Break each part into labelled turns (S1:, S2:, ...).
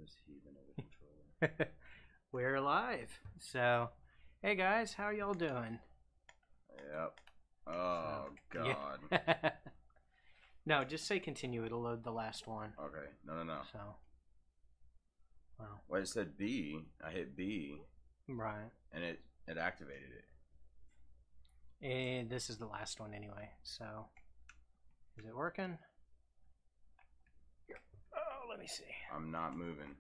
S1: this heathen of a controller.
S2: We're live. So, hey guys, how y'all doing?
S1: Yep. Oh, God.
S2: Yeah. No, just say continue. It'll load the last one.
S1: Okay. No.
S2: So, wow.
S1: Well, it said B. I hit B.
S2: Right.
S1: And it activated it.
S2: And this is the last one anyway. So, is it working? Oh, let me see.
S1: I'm not moving.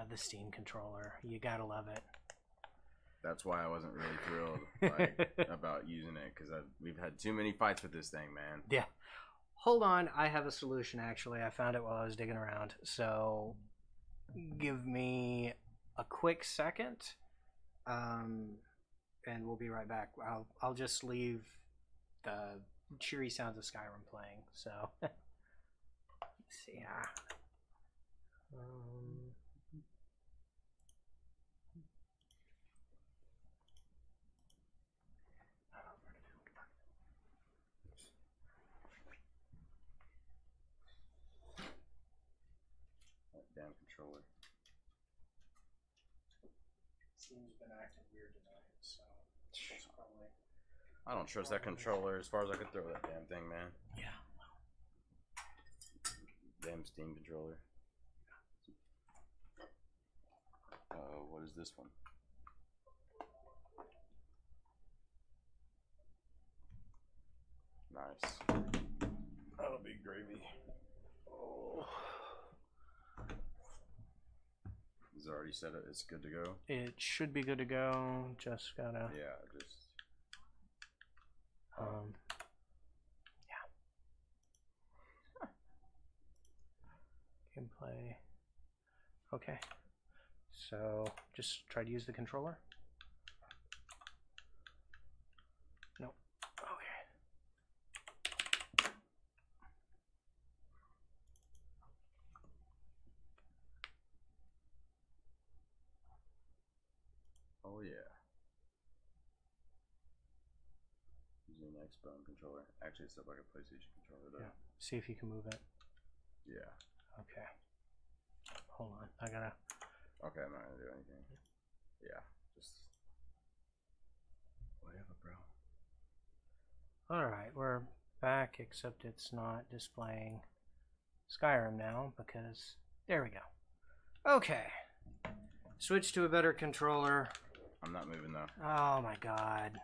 S2: The Steam controller. You gotta love it.
S1: That's why I wasn't really thrilled about using it, because we've had too many fights with this thing, man.
S2: Yeah. Hold on, I have a solution actually. I found it while I was digging around. So, give me a quick second, and we'll be right back. I'll just leave the cheery sounds of Skyrim playing. So, let's see.
S1: Damn controller.
S2: Steam's been acting weird tonight, so it's probably...
S1: I don't trust that controller as far as I could throw that damn thing, man.
S2: Yeah.
S1: Damn Steam controller. What is this one? Nice. That'll be gravy. Oh. Is it already set up? It's good to go?
S2: It should be good to go. Just gotta...
S1: Yeah, just...
S2: yeah. Gameplay. Okay. So, just try to use the controller. Nope. Okay.
S1: Oh yeah. Using an Xbox controller. Actually, it's up like a PlayStation controller though.
S2: Yeah. See if you can move it.
S1: Yeah.
S2: Okay. Hold on. I gotta...
S1: Okay, I'm not gonna do anything. Yeah, just whatever, bro.
S2: Alright, we're back, except it's not displaying Skyrim now, because... There we go. Okay. Switch to a better controller.
S1: I'm not moving though.
S2: Oh my god.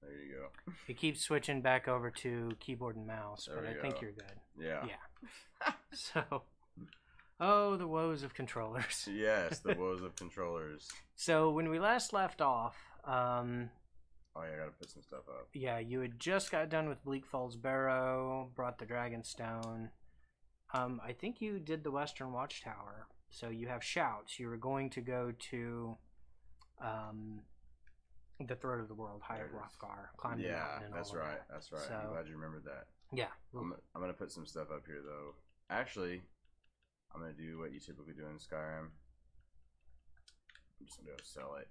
S1: There you go.
S2: It keeps switching back over to keyboard and mouse,
S1: There
S2: but
S1: we
S2: I think
S1: go.
S2: you're good.
S1: Yeah.
S2: Yeah. So... Oh, the woes of controllers.
S1: Yes, the woes of controllers.
S2: So when we last left off,
S1: Oh yeah, I gotta put some stuff up.
S2: yeah, you had just got done with Bleak Falls Barrow, brought the Dragonstone. I think you did the Western Watchtower. So you have shouts. You were going to go to the Throat of the World, High at Rothgar, climb the mountain and
S1: that's
S2: all of
S1: right.
S2: that.
S1: That's right.
S2: So,
S1: I'm glad you remembered that.
S2: yeah.
S1: I'm gonna put some stuff up here though. Actually, I'm gonna do what you typically do in Skyrim. I'm just gonna go sell it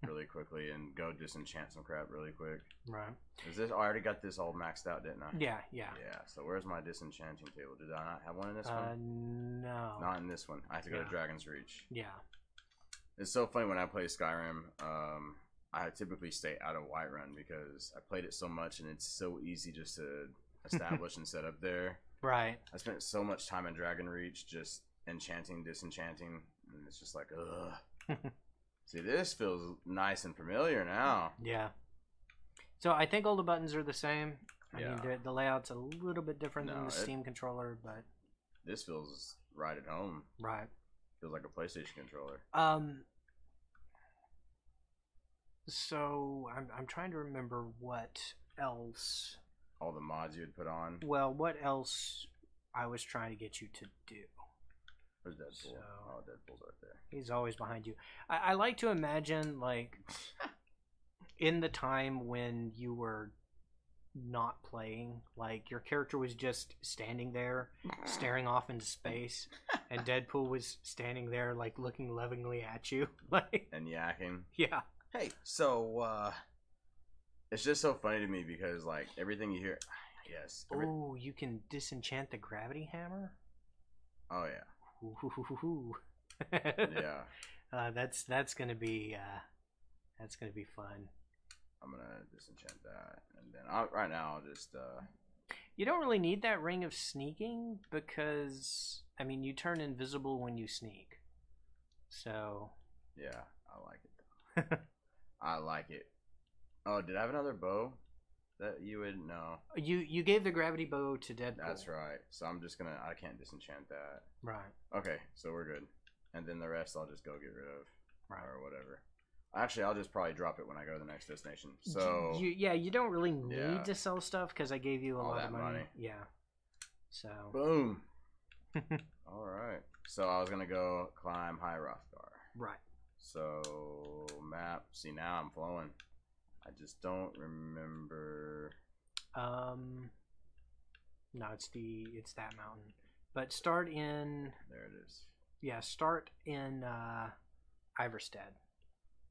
S1: really quickly and go disenchant some crap really quick.
S2: Right.
S1: Is this? I already got this all maxed out, didn't I?
S2: Yeah.
S1: Yeah. So where's my disenchanting table? Did I not have one in this one?
S2: No.
S1: Not in this one. I have to go to Dragon's Reach.
S2: Yeah.
S1: It's so funny when I play Skyrim. I typically stay out of Whiterun because I played it so much and it's so easy just to establish and set up there.
S2: Right.
S1: I spent so much time in Dragon Reach just enchanting, disenchanting, and it's just like, ugh. See, this feels nice and familiar now.
S2: Yeah. So I think all the buttons are the same. I
S1: Yeah.
S2: mean, the layout's a little bit different than
S1: No,
S2: the Steam controller, but
S1: This feels right at home.
S2: right.
S1: Feels like a PlayStation controller.
S2: So I'm trying to remember what else.
S1: All the mods you would put on.
S2: Well, what else I was trying to get you to do.
S1: Where's Deadpool?
S2: So-
S1: Oh, Deadpool's right there.
S2: He's always behind you. I like to imagine, like, in the time when you were not playing, like, your character was just standing there, staring off into space, and Deadpool was standing there, like, looking lovingly at you. Like,
S1: And yakking.
S2: yeah.
S1: Hey, so, It's just so funny to me because like everything you hear, yes.
S2: Oh, you can disenchant the gravity hammer.
S1: Oh yeah.
S2: Ooh.
S1: Yeah.
S2: That's gonna be fun.
S1: I'm gonna disenchant that, and then right now I'll just.
S2: You don't really need that ring of sneaking because I mean you turn invisible when you sneak. So.
S1: Yeah, I like it. I like it. Oh, did I have another bow that you would know?
S2: You gave the gravity bow to Deadpool.
S1: That's right. So I'm just gonna. I can't disenchant that.
S2: Right.
S1: Okay, so we're good. And then the rest I'll just go get rid of,
S2: right,
S1: or whatever. Actually, I'll just probably drop it when I go to the next destination. So
S2: you don't really need to sell stuff because I gave you a lot of money. Yeah. So.
S1: Boom. All right. So I was gonna go climb High Rothgar.
S2: Right.
S1: So map. See, now I'm flowing. I just don't remember.
S2: No, it's that mountain. But start in.
S1: There it is.
S2: Yeah, start in Iverstead,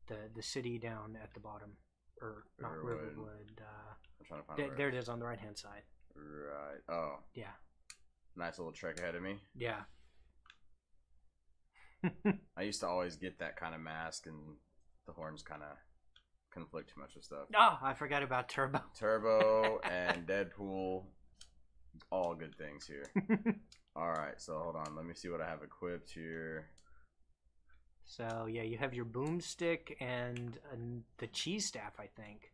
S2: the city down at the bottom, or not Riverwood.
S1: I'm trying to find
S2: there it is on the right hand side.
S1: Right. Oh.
S2: Yeah.
S1: Nice little trek ahead of me.
S2: Yeah.
S1: I used to always get that kind of mask, and the horns kind of conflict too much with stuff.
S2: Oh, I forgot about Turbo.
S1: Turbo and Deadpool, all good things here. All right, so hold on. Let me see what I have equipped here.
S2: So yeah, you have your boomstick and the cheese staff, I think.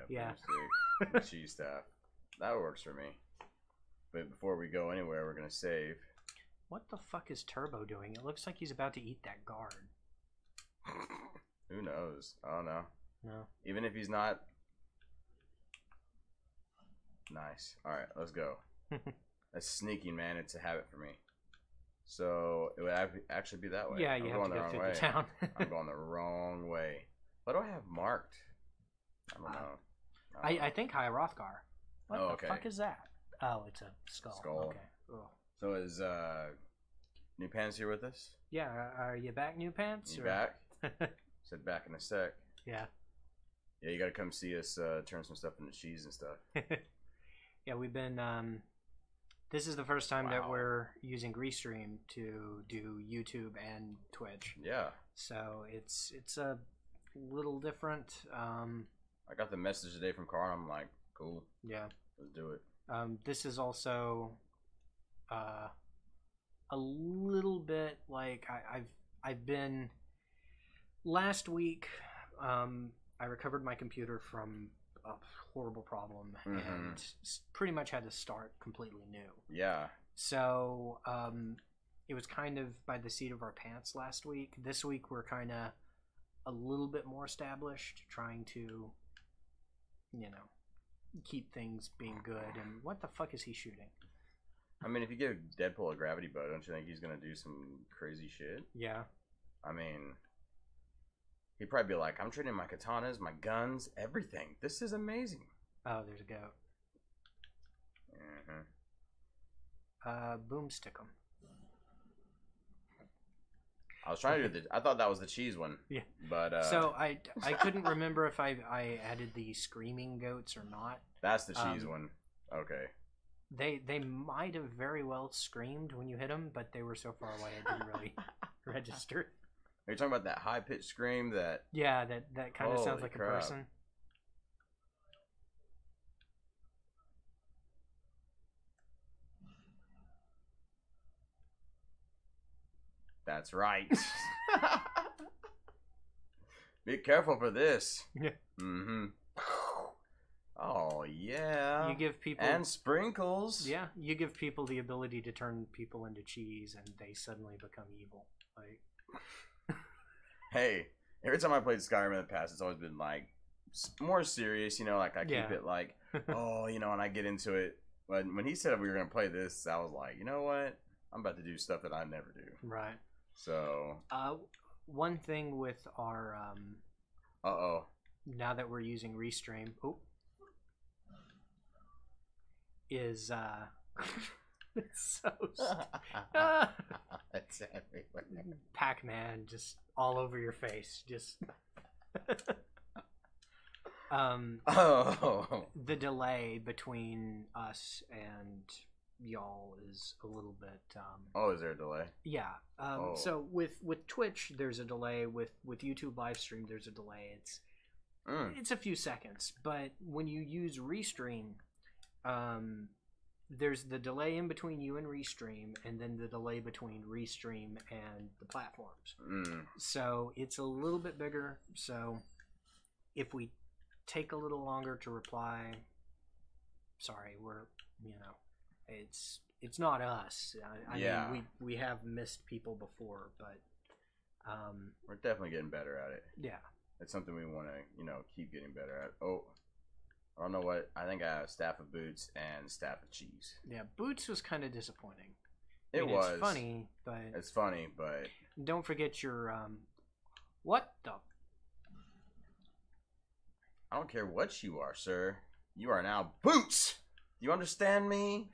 S1: Yeah. Boomstick, and cheese staff. That works for me. But before we go anywhere, we're gonna save.
S2: What the fuck is Turbo doing? It looks like he's about to eat that guard.
S1: Who knows? I don't know.
S2: No.
S1: Even if he's not. Nice. All right, let's go. That's sneaking, man. It's a habit for me. So it would actually be that way.
S2: Yeah, you have to go through the town.
S1: I'm going the wrong way. What do I have marked? I don't know.
S2: I think High Rothgar. What
S1: the
S2: fuck is that? Oh, it's a skull. Okay. Ugh.
S1: So is New Pants here with us?
S2: Yeah, are you back, New Pants?
S1: You back? Said back in a sec.
S2: Yeah.
S1: Yeah, you gotta come see us turn some stuff into cheese and stuff.
S2: Yeah, we've been. This is the first time that we're using Restream to do YouTube and Twitch.
S1: Yeah.
S2: So it's a little different.
S1: I got the message today from Carl. I'm like, cool.
S2: Yeah.
S1: Let's do it.
S2: This is also a little bit like I've been. Last week, I recovered my computer from a horrible problem and pretty much had to start completely new.
S1: Yeah.
S2: So it was kind of by the seat of our pants last week. This week we're kind of a little bit more established, trying to, keep things being good. And what the fuck is he shooting?
S1: I mean, if you give Deadpool a gravity bow, don't you think he's gonna do some crazy shit?
S2: Yeah.
S1: I mean, he'd probably be like, I'm trading my katanas, my guns, everything. This is amazing.
S2: Oh, there's a goat. Boomstick him.
S1: I was trying to do I thought that was the cheese one.
S2: Yeah.
S1: But
S2: so I couldn't remember if I added the screaming goats or not.
S1: That's the cheese one. Okay.
S2: They might have very well screamed when you hit them, but they were so far away it didn't really register.
S1: Are you talking about that high pitched scream that?
S2: Yeah, that kind of sounds like
S1: crap.
S2: a person.
S1: That's right. Be careful for this.
S2: Yeah.
S1: Mm-hmm. Oh yeah.
S2: You give people
S1: and sprinkles.
S2: Yeah, you give people the ability to turn people into cheese, and they suddenly become evil. Like.
S1: Hey, every time I played Skyrim in the past, it's always been like more serious. Like I keep it like, oh, and I get into it. But when he said we were gonna play this, I was like, you know what? I'm about to do stuff that I never do.
S2: Right.
S1: So.
S2: One thing with our now that we're using Restream, is it's so
S1: it's everywhere.
S2: Pac-Man just all over your face, just
S1: Oh.
S2: The delay between us and y'all is a little bit.
S1: Oh, is there a delay?
S2: Yeah. So with Twitch, there's a delay. With YouTube live stream, there's a delay. It's a few seconds. But when you use Restream, there's the delay in between you and Restream, and then the delay between Restream and the platforms. So it's a little bit bigger. So if we take a little longer to reply, sorry, it's not us. I mean, we have missed people before, but
S1: we're definitely getting better at it.
S2: Yeah,
S1: it's something we want to keep getting better at. Oh, I don't know what. I think I have staff of boots and staff of cheese.
S2: Yeah, boots was kind of disappointing.
S1: It was.
S2: It's funny, but
S1: it's funny, but
S2: don't forget your what the.
S1: I don't care what you are, sir. You are now boots. Do you understand me?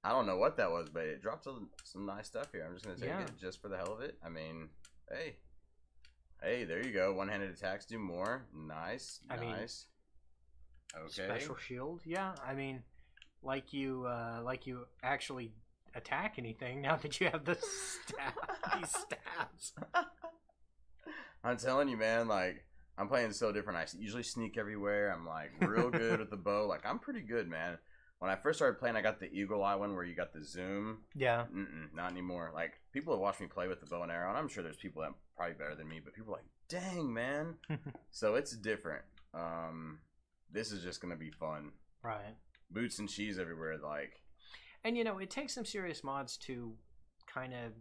S1: I don't know what that was, but it dropped some nice stuff here. I'm just gonna take it just for the hell of it. I mean, hey, there you go. One-handed attacks do more. Nice, nice. Okay.
S2: Special shield, yeah. I mean, like you actually attack anything now that you have the these stabs.
S1: I'm telling you, man. Like, I'm playing so different. I usually sneak everywhere. I'm like real good with the bow. Like, I'm pretty good, man. When I first started playing, I got the eagle eye one where you got the zoom.
S2: Yeah.
S1: Not anymore. Like, people have watched me play with the bow and arrow, and I'm sure there's people that are probably better than me, but people are like, dang, man. So it's different. This is just gonna be fun.
S2: Right.
S1: Boots and cheese everywhere, like.
S2: And it takes some serious mods to kind of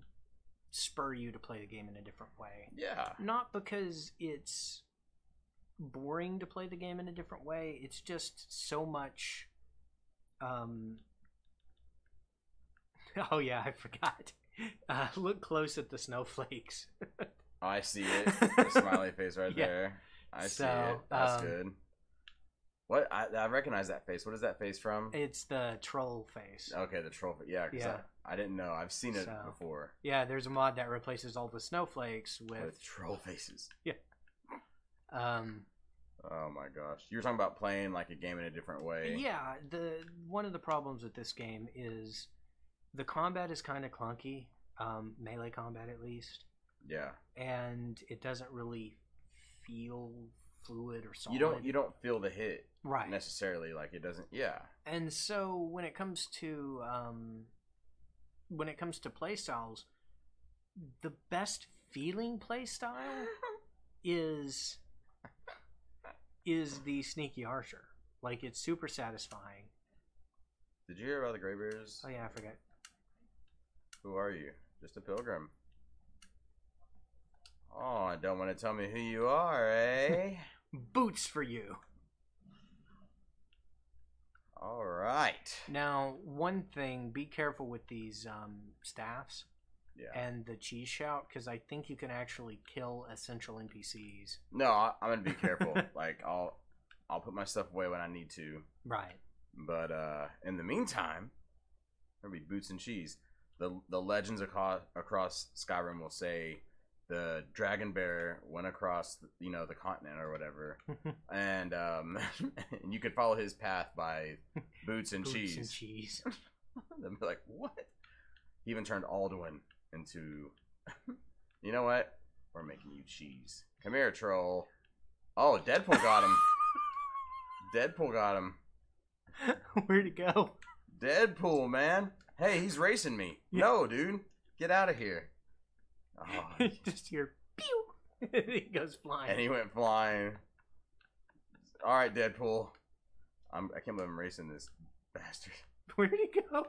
S2: spur you to play the game in a different way.
S1: Yeah.
S2: Not because it's boring to play the game in a different way. It's just so much. Oh yeah, I forgot. Look close at the snowflakes.
S1: I see it. The smiley face right there. I see it. That's good. What? I recognize that face. What is that face from?
S2: It's the troll face.
S1: Okay, the troll face. Yeah, because I didn't know. I've seen it before.
S2: Yeah, there's a mod that replaces all the snowflakes with
S1: troll faces.
S2: Yeah.
S1: Oh my gosh. You were talking about playing like a game in a different way.
S2: Yeah, one of the problems with this game is the combat is kind of clunky, melee combat at least.
S1: Yeah.
S2: And it doesn't really feel fluid or solid.
S1: You don't feel the hit
S2: right
S1: necessarily, like it doesn't. Yeah.
S2: And so when it comes to play styles, the best feeling play style is the sneaky archer. Like, it's super satisfying.
S1: Did you hear about the Greybeards?
S2: Oh yeah, I forgot.
S1: Who are you? Just a pilgrim. Oh, don't want to tell me who you are, eh?
S2: Boots for you.
S1: All right.
S2: Now, one thing, be careful with these staffs.
S1: Yeah.
S2: And the cheese shout, because I think you can actually kill essential NPCs.
S1: No, I'm gonna be careful. Like, I'll put my stuff away when I need to.
S2: Right.
S1: But in the meantime, there'll be boots and cheese. The legends across Skyrim will say the dragon bear went across the continent or whatever, and and you could follow his path by boots and cheese.
S2: Boots and cheese.
S1: They'll be like, what? He even turned Alduin into. You know what? We're making you cheese. Come here, troll. Oh, Deadpool got him. Deadpool got him.
S2: Where'd he go?
S1: Deadpool, man. Hey, he's racing me. Yeah. No, dude. Get out of here. Oh.
S2: Just hear pew. He goes flying.
S1: And he went flying. All right, Deadpool. I can't believe I'm racing this bastard.
S2: Where'd he go?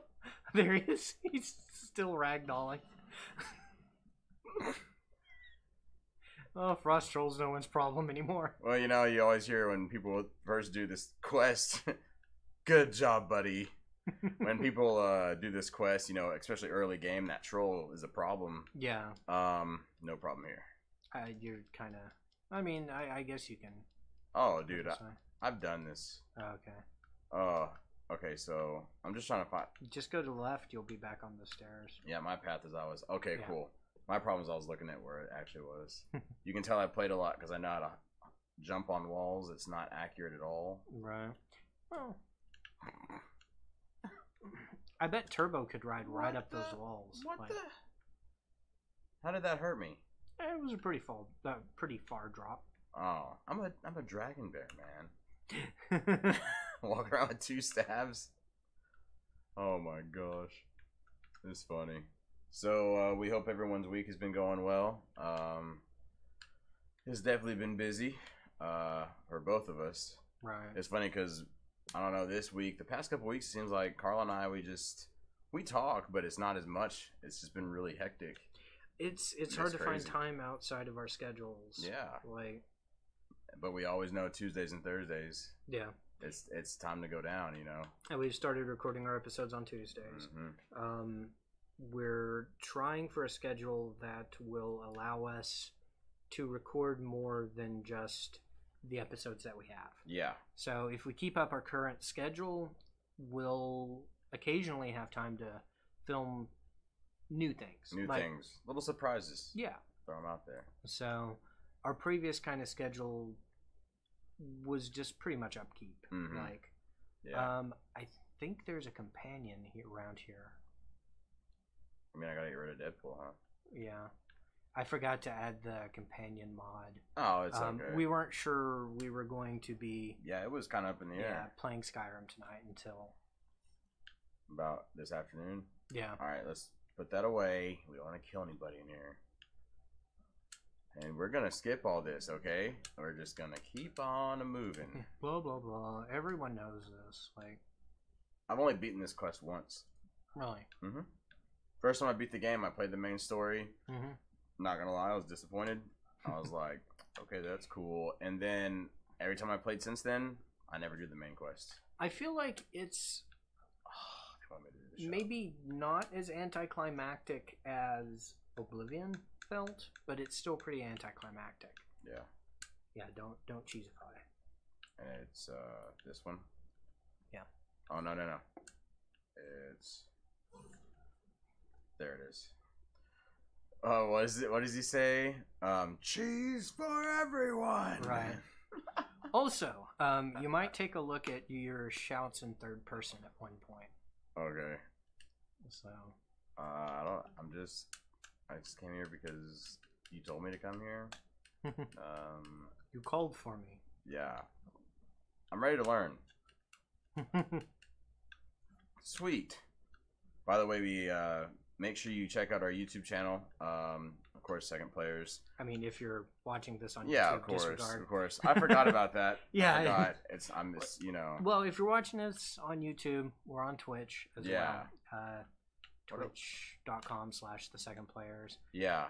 S2: There he is. He's still ragdolling. Oh, frost troll's no one's problem anymore.
S1: Well, you always hear when people first do this quest, good job, buddy. When people do this quest, especially early game, that troll is a problem.
S2: Yeah.
S1: No problem here.
S2: You're kind of... I mean, I guess you can...
S1: Oh, dude, I've done this.
S2: Oh, okay.
S1: Okay, so I'm just trying to find...
S2: Just go to the left, you'll be back on the stairs.
S1: Yeah, my path is always... Okay, yeah. Cool. My problem is I was looking at where it actually was. You can tell I played a lot because I know how to jump on walls. It's not accurate at all.
S2: Right. Well, I bet Turbo could ride right up those walls.
S1: What the? How did that hurt me?
S2: It was a pretty far drop.
S1: Oh, I'm a dragon bear, man. Walking around with 2 stabs. Oh my gosh, it's funny. So we hope everyone's week has been going well. It's definitely been busy for both of us.
S2: Right.
S1: It's funny because I don't know, this week, the past couple weeks, seems like Carla and I, we talk, but it's not as much. It's just been really hectic.
S2: It's hard to find time outside of our schedules.
S1: Yeah.
S2: Like,
S1: but we always know Tuesdays and Thursdays.
S2: Yeah.
S1: It's time to go down, you know.
S2: And we've started recording our episodes on Tuesdays.
S1: Mm-hmm.
S2: We're trying for a schedule that will allow us to record more than just the episodes that we have.
S1: Yeah.
S2: So if we keep up our current schedule, we'll occasionally have time to film new things.
S1: Little surprises.
S2: Yeah.
S1: Throw them out there.
S2: So our previous kind of schedule was just pretty much upkeep.
S1: Mm-hmm.
S2: Like,
S1: yeah.
S2: I think there's a companion around here.
S1: I mean, I gotta get rid of Deadpool, huh?
S2: Yeah. I forgot to add the companion mod.
S1: Oh, it's okay.
S2: We weren't sure we were going to be...
S1: Yeah, it was kind of up in the air.
S2: Playing Skyrim tonight until...
S1: About this afternoon?
S2: Yeah.
S1: Alright, let's put that away. We don't want to kill anybody in here. And we're gonna skip all this, okay? We're just gonna keep on moving.
S2: Blah, blah, blah. Everyone knows this. Like,
S1: I've only beaten this quest once.
S2: Really?
S1: Mm-hmm. First time I beat the game, I played the main story.
S2: Mm-hmm.
S1: Not gonna lie, I was disappointed. I was like, okay, that's cool. And then every time I played since then, I never do the main quest.
S2: I feel like it's maybe not as anticlimactic as Oblivion felt, but it's still pretty anticlimactic.
S1: Yeah.
S2: Yeah, don't cheesify.
S1: And it's this one.
S2: Yeah.
S1: Oh no. It's there. It is. Oh, what is it? What does he say? Cheese for everyone.
S2: Right. Also, you might take a look at your shouts in third person at one point.
S1: Okay.
S2: So.
S1: I just came here because you told me to come here.
S2: You called for me.
S1: Yeah. I'm ready to learn. Sweet. By the way, we make sure you check out our YouTube channel. Of course, Second Players.
S2: I mean, if you're watching this on
S1: yeah,
S2: YouTube,
S1: of course. I forgot about that.
S2: Yeah,
S1: I forgot. I'm just, you know.
S2: Well, if you're watching this on YouTube, we're on Twitch as well. Twitch.com/thesecondplayers.
S1: Yeah.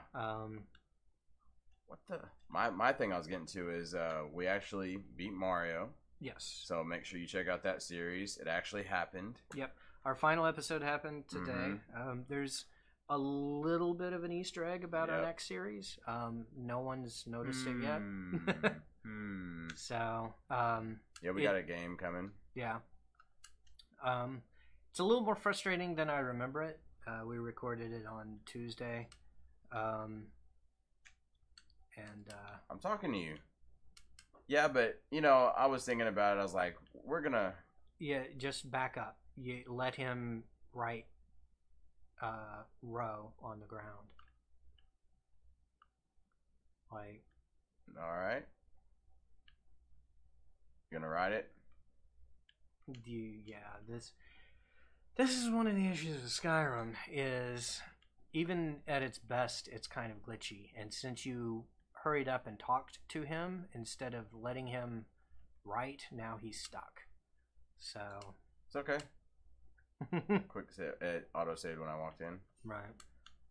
S2: What
S1: the? My thing I was getting to is we actually beat Mario.
S2: Yes.
S1: So make sure you check out that series. It actually happened.
S2: Yep. Our final episode happened today. Mm-hmm. There's a little bit of an Easter egg about our next series. No one's noticed it yet. So.
S1: Yeah, we got a game coming.
S2: Yeah. It's a little more frustrating than I remember it. We recorded it on Tuesday. And
S1: I'm talking to you. Yeah, but you know, I was thinking about it. I was like, we're gonna.
S2: Yeah, just back up. You let him write row on the ground. Like.
S1: All right. You gonna write it?
S2: This is one of the issues with Skyrim. Is even at its best, it's kind of glitchy, and since you hurried up and talked to him instead of letting him write, now he's stuck. So
S1: it's okay. Quick save, it auto saved when I walked in.
S2: Right.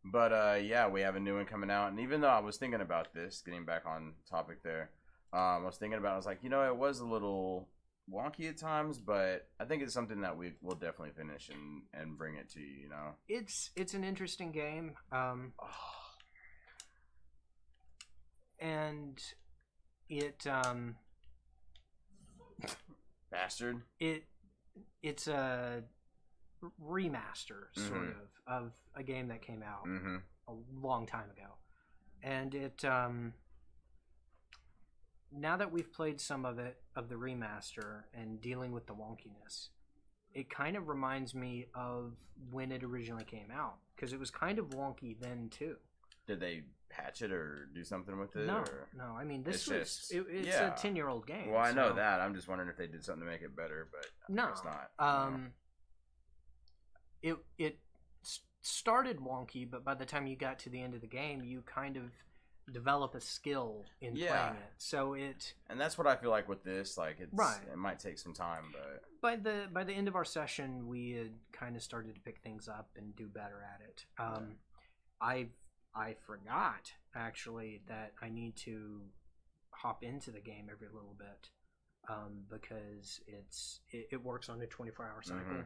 S1: But yeah, we have a new one coming out, and even though I was thinking about this, getting back on topic there, I was thinking about. I was like, you know, it was a little wonky at times, but I think it's something that we will definitely finish and bring it to you. You know,
S2: it's an interesting game. And it
S1: bastard.
S2: It's a remaster sort of a game that came out a long time ago, and it now that we've played some of it, of the remaster, and dealing with the wonkiness, it kind of reminds me of when it originally came out, because it was kind of wonky then too.
S1: Did they patch it or do something with it?
S2: No,
S1: or?
S2: no. I mean, it's
S1: just,
S2: a 10-year-old game.
S1: Well, I know that. I'm just wondering if they did something to make it better, but
S2: no,
S1: it's not.
S2: It started wonky, but by the time you got to the end of the game, you kind of develop a skill in playing it. So
S1: and that's what I feel like with this. Like it might take some time, but
S2: by the end of our session, we had kind of started to pick things up and do better at it. I forgot actually that I need to hop into the game every little bit because it works on a 24-hour cycle. Mm-hmm.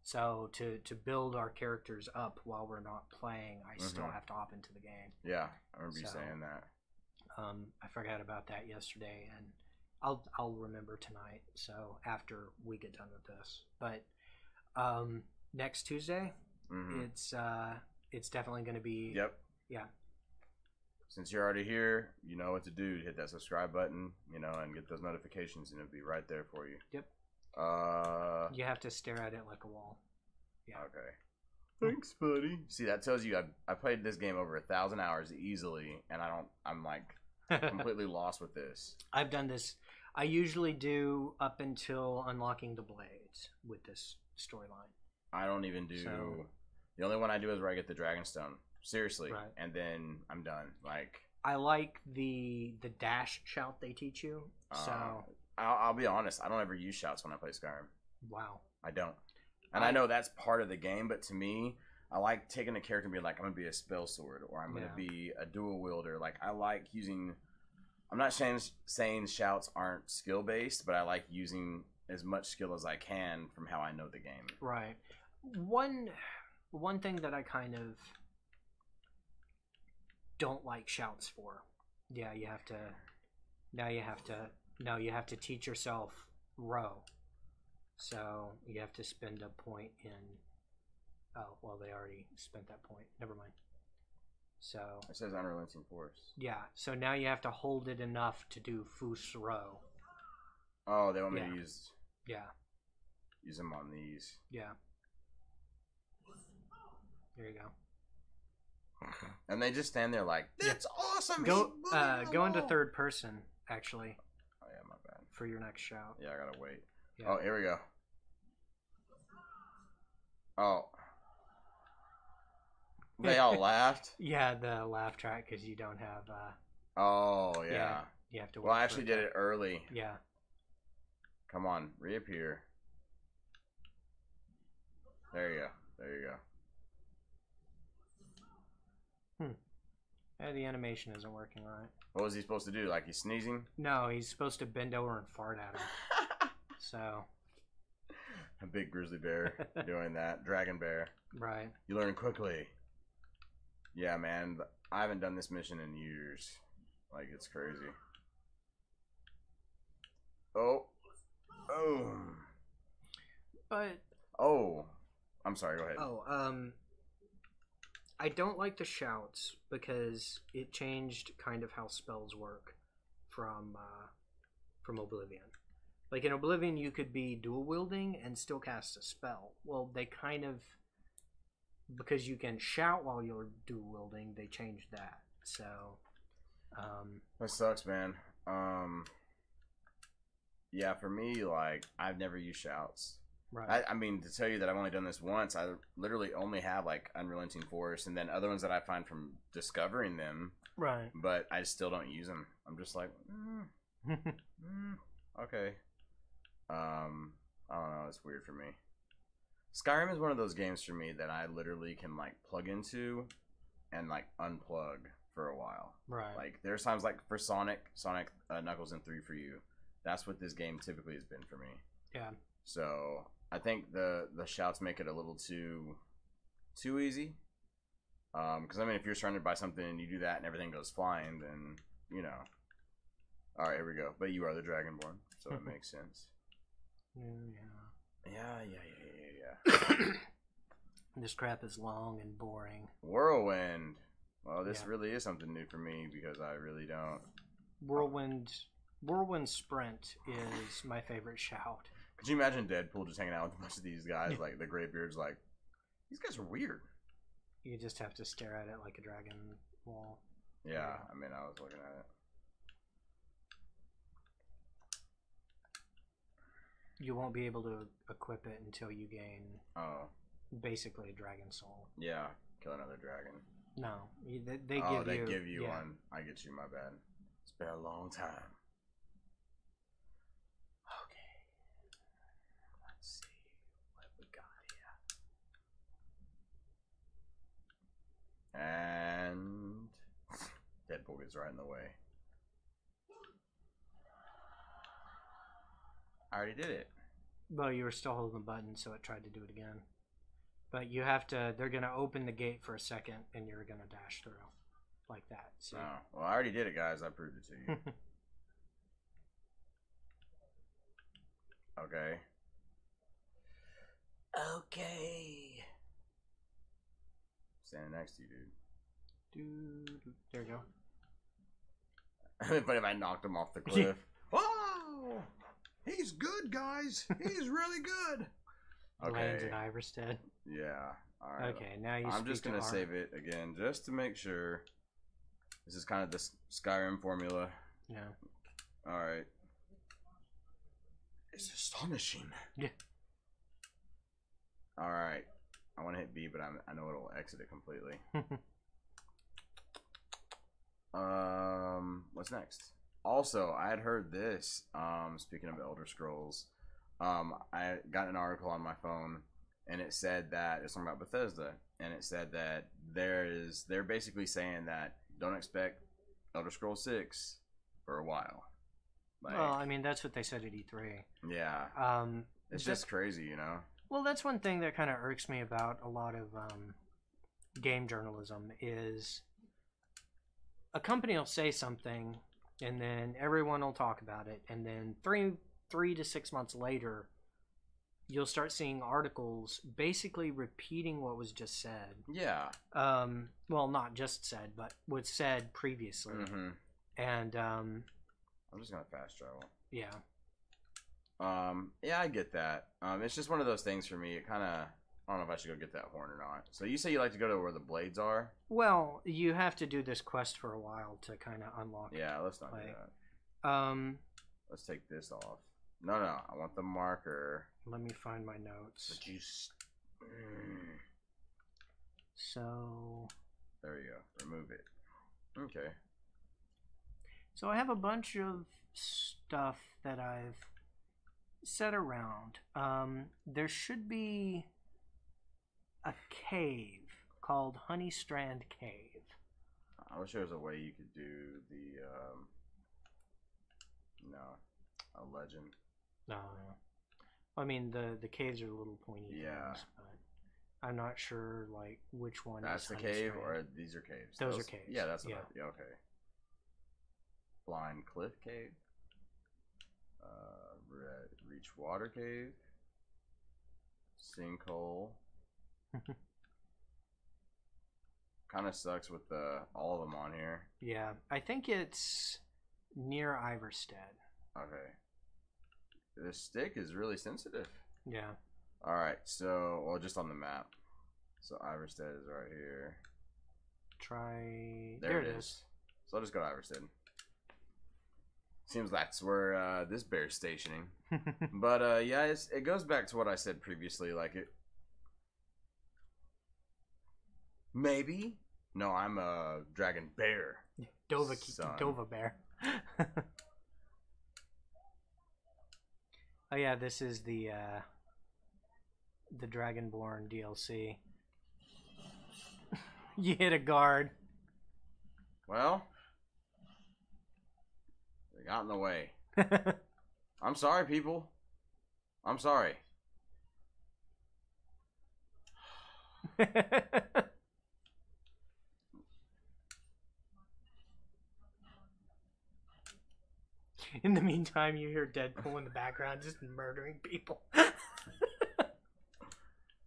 S2: So to build our characters up while we're not playing, I still have to hop into the game.
S1: Yeah, I remember you saying that.
S2: I forgot about that yesterday, and I'll remember tonight. So after we get done with this, but next Tuesday, it's definitely going to be.
S1: Yep.
S2: Yeah.
S1: Since you're already here, you know what to do. Hit that subscribe button, and get those notifications, and it'll be right there for you.
S2: Yep. You have to stare at it like a wall. Yeah.
S1: Okay. Thanks, buddy. See, that tells you I played this game over 1,000 hours easily, and I'm like completely lost with this.
S2: I've done this. I usually do up until unlocking the blades with this storyline.
S1: I don't even do. The only one I do is where I get the Dragonstone. Seriously,
S2: right.
S1: And then I'm done. Like
S2: I like the dash shout they teach you. So
S1: I'll be honest. I don't ever use shouts when I play Skyrim.
S2: Wow.
S1: I don't. And I know that's part of the game, but to me, I like taking a character and being like, I'm gonna be a spell sword, or I'm gonna be a dual wielder. Like I like using. I'm not saying shouts aren't skill based, but I like using as much skill as I can from how I know the game.
S2: Right. One thing that I kind of don't like shouts for. Yeah, you have to teach yourself row. So you have to spend a point in. Oh well, they already spent that point. Never mind. So
S1: it says unrelenting force.
S2: Yeah. So now you have to hold it enough to do Foos row.
S1: Oh, they want me to use.
S2: Yeah.
S1: Use them on these.
S2: Yeah. There you go.
S1: And they just stand there like, that's awesome.
S2: Go into third person, actually.
S1: Oh yeah, my bad.
S2: For your next shout.
S1: Yeah, I gotta wait.
S2: Yeah.
S1: Oh, here we go. Oh. They all laughed?
S2: Yeah, the laugh track because you don't have.
S1: Oh yeah.
S2: You have to.
S1: Well, I actually did it early.
S2: Yeah.
S1: Come on, reappear. There you go. There you go.
S2: Yeah, the animation isn't working right.
S1: What was he supposed to do? Like he's sneezing?
S2: No, he's supposed to bend over and fart at him. So.
S1: A big grizzly bear doing that. Dragon bear.
S2: Right.
S1: You learn quickly. Yeah, man. I haven't done this mission in years. Like, it's crazy. Oh. Oh.
S2: But.
S1: Oh. I'm sorry, go ahead.
S2: Oh, I don't like the shouts because it changed kind of how spells work from Oblivion. Like in Oblivion, you could be dual wielding and still cast a spell. Well, they kind of, because you can shout while you're dual wielding, they changed that. So
S1: that sucks, man. Yeah, for me, like I've never used shouts.
S2: Right.
S1: I mean, to tell you that I've only done this once, I literally only have like Unrelenting Force, and then other ones that I find from discovering them.
S2: Right.
S1: But I still don't use them. I'm just like, okay. I don't know. It's weird for me. Skyrim is one of those games for me that I literally can like plug into and like unplug for a while.
S2: Right.
S1: Like there's times like for Sonic Knuckles and 3 for You. That's what this game typically has been for me.
S2: Yeah.
S1: So I think the shouts make it a little too easy. Because I mean, if you're surrounded by something and you do that and everything goes flying, then you know. All right, here we go. But you are the Dragonborn, so it makes sense. Yeah.
S2: This crap is long and boring.
S1: Whirlwind. Well, this really is something new for me because I really don't.
S2: Whirlwind Whirlwind Sprint is my favorite shout.
S1: Could you imagine Deadpool just hanging out with a bunch of these guys? Like, the Greybeard's like, these guys are weird.
S2: You just have to stare at it like a dragon wall.
S1: Yeah, I mean, I was looking at it.
S2: You won't be able to equip it until you gain
S1: Oh.
S2: basically a dragon soul.
S1: Yeah, kill another dragon.
S2: No, they
S1: give you
S2: yeah.
S1: one. I get you, my bad. It's been a long time. Okay. Let's see what we got here. And Deadpool gets right in the way. I already did it.
S2: Well, you were still holding the button, so it tried to do it again. But you have to, they're going to open the gate for a second, and you're going to dash through. Like that. See?
S1: Oh, well, I already did it, guys. I proved it to you. Okay. Okay. Standing next to you, dude.
S2: There you go.
S1: But if I knocked him off the cliff. Whoa! He's good, guys. He's really good. Okay.
S2: Lands in Iverstead.
S1: Yeah. All right.
S2: Okay, now you
S1: I'm just going to save it again just to make sure. This is kind of the Skyrim formula.
S2: Yeah.
S1: All right. It's astonishing.
S2: Yeah.
S1: All right. I want to hit B, but I know it'll exit it completely. What's next? Also, I had heard this. Speaking of Elder Scrolls, I got an article on my phone, and it said that it's talking about Bethesda, and it said that they're basically saying that don't expect Elder Scrolls 6 for a while. Like,
S2: well, I mean, that's what they said at E3.
S1: Yeah. It's just crazy, you know?
S2: Well, that's one thing that kind of irks me about a lot of game journalism is a company will say something, and then everyone will talk about it, and then three to 6 months later, you'll start seeing articles basically repeating what was just said.
S1: Yeah.
S2: Well, not just said, but was said previously.
S1: Mm-hmm.
S2: And
S1: I'm just gonna fast travel.
S2: Yeah.
S1: Yeah, I get that. It's just one of those things for me. It kind of, I don't know if I should go get that horn or not. So you say you like to go to where the blades are?
S2: Well, you have to do this quest for a while to kind of unlock.
S1: Yeah, let's not do that. Let's take this off. No, I want the marker.
S2: Let me find my notes.
S1: But you.
S2: So.
S1: There you go. Remove it. Okay.
S2: So I have a bunch of stuff that I've set around. There should be a cave called Honeystrand Cave.
S1: I wish there was a way you could do the a legend.
S2: No. I mean the caves are little pointy things, but I'm not sure like which one.
S1: That's the cave, or these are caves.
S2: Those are caves.
S1: Yeah, that's okay. Blind Cliff Cave. Reach Water Cave. Sinkhole. Kind of sucks with all of them on here.
S2: Yeah, I think it's near Iverstead.
S1: Okay. This stick is really sensitive.
S2: Yeah.
S1: Alright, so, well, just on the map. So Iverstead is right here. There it is. So I'll just go to Iverstead. Seems that's where this bear's stationing. But yeah, it goes back to what I said previously. Like it, maybe. No, I'm a dragon bear.
S2: Dova bear. Oh yeah, this is the Dragonborn DLC. You hit a guard.
S1: Well, they got in the way. I'm sorry, people. I'm sorry.
S2: In the meantime, you hear Deadpool in the background just murdering people.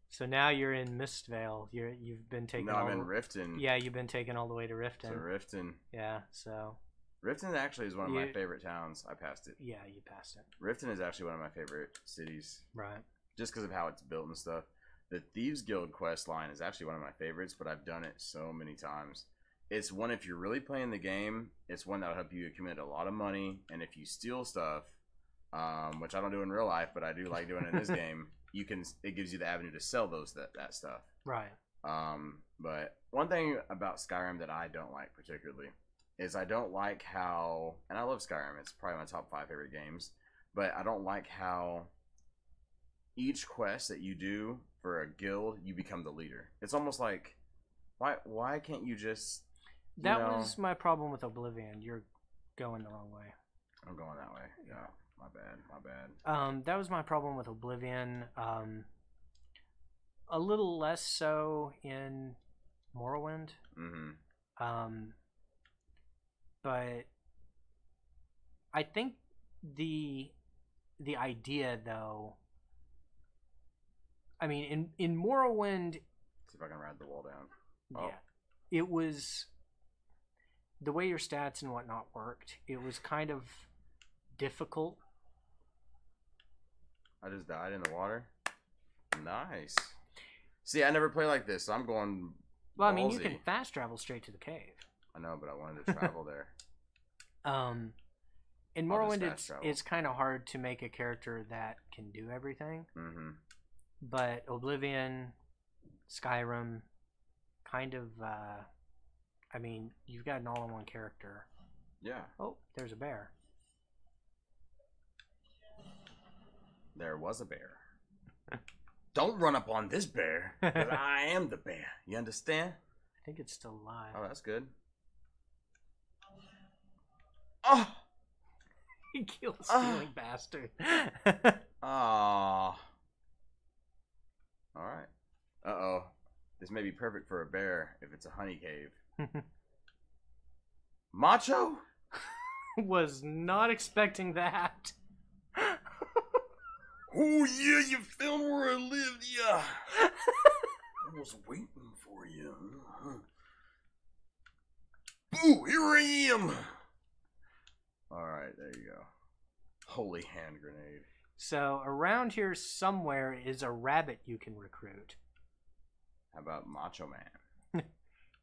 S2: So now you're in Mistvale. You've been taken.
S1: No, I'm in Riften.
S2: Yeah, you've been taken all the way to Riften.
S1: To Riften.
S2: Yeah, so.
S1: Riften actually is one of my favorite towns. I passed it.
S2: Yeah, you passed it.
S1: Riften is actually one of my favorite cities.
S2: Right.
S1: Just because of how it's built and stuff. The Thieves Guild quest line is actually one of my favorites, but I've done it so many times. It's one, if you're really playing the game, it's one that will help you commit a lot of money. And if you steal stuff, which I don't do in real life, but I do like doing in this game, it gives you the avenue to sell that stuff.
S2: Right.
S1: But one thing about Skyrim that I don't like particularly is I don't like how, and I love Skyrim, it's probably my top 5 favorite games, but I don't like how each quest that you do for a guild, you become the leader. It's almost like, why can't you just...
S2: That was my problem with Oblivion. You're going the wrong way.
S1: I'm going that way. Yeah, my bad.
S2: That was my problem with Oblivion. A little less so in Morrowind.
S1: Mm-hmm.
S2: But I think the idea, though, I mean, in Morrowind...
S1: See if I can ride the wall down.
S2: Oh. Yeah. It was... The way your stats and whatnot worked, it was kind of difficult.
S1: I just died in the water. Nice. See, I never play like this, so I'm going
S2: Well, I mean, you can fast travel straight to the cave.
S1: I know, but I wanted to travel there.
S2: In Morrowind, it's kind of hard to make a character that can do everything.
S1: Mm-hmm.
S2: But Oblivion, Skyrim, kind of, I mean, you've got an all-in-one character.
S1: Yeah.
S2: Oh, there's a bear.
S1: There was a bear. Don't run up on this bear, but I am the bear. You understand?
S2: I think it's still alive.
S1: Oh, that's good. Oh!
S2: You killed a stealing bastard.
S1: Oh. Alright. Uh-oh. This may be perfect for a bear if it's a honey cave. Macho?
S2: Was not expecting that.
S1: Oh yeah, you found where I lived, yeah. I was waiting for you. Boo, here I am. Alright, there you go. Holy hand grenade.
S2: So around here somewhere is a rabbit you can recruit.
S1: How about Macho Man?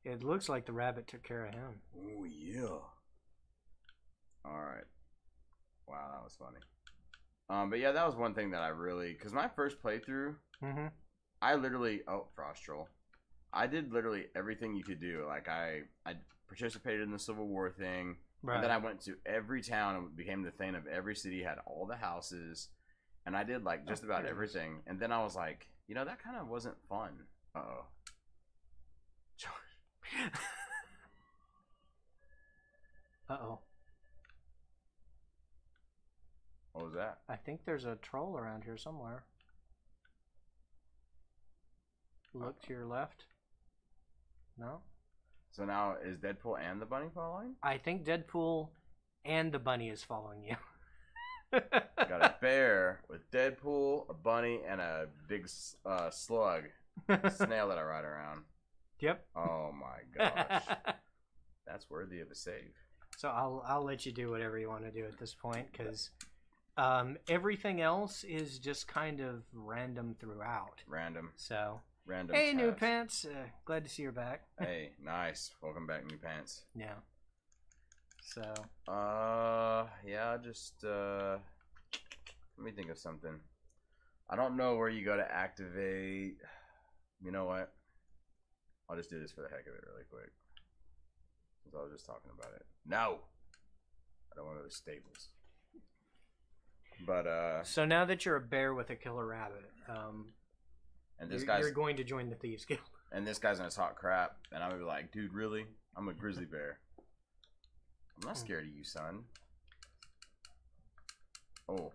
S2: It looks like the rabbit took care of him.
S1: Oh yeah. Alright. Wow, that was funny. But yeah, that was one thing that I really, because my first playthrough, I literally, Frost Troll. I did literally everything you could do. Like I participated in the Civil War thing, and then I went to every town and became the thing of every city, had all the houses, and I did like just about everything. And then I was like, you know, that kind of wasn't fun. Uh-oh.
S2: Uh-oh.
S1: What was that?
S2: I think there's a troll around here somewhere. Look to your left. No?
S1: So now is Deadpool and the bunny following?
S2: I think Deadpool and the bunny is following you.
S1: Got a bear with Deadpool, a bunny, and a big slug. Snail that I ride around.
S2: Yep.
S1: Oh my gosh. That's worthy of a save.
S2: So I'll let you do whatever you want to do at this point, because everything else is just kind of random throughout.
S1: Random.
S2: So.
S1: Random.
S2: Hey, New Pants. Glad to see you're back.
S1: Hey, nice. Welcome back, New Pants.
S2: Yeah. So.
S1: Yeah. Just let me think of something. I don't know where you go to activate. You know what? I'll just do this for the heck of it, really quick. Since I was just talking about it. No. I don't want to go to stables. But
S2: So now that you're a bear with a killer rabbit,
S1: and this
S2: you're going to join the Thieves Guild.
S1: And this guy's gonna talk crap, and I'm gonna be like, dude, really? I'm a grizzly bear. I'm not scared of you, son. Oh,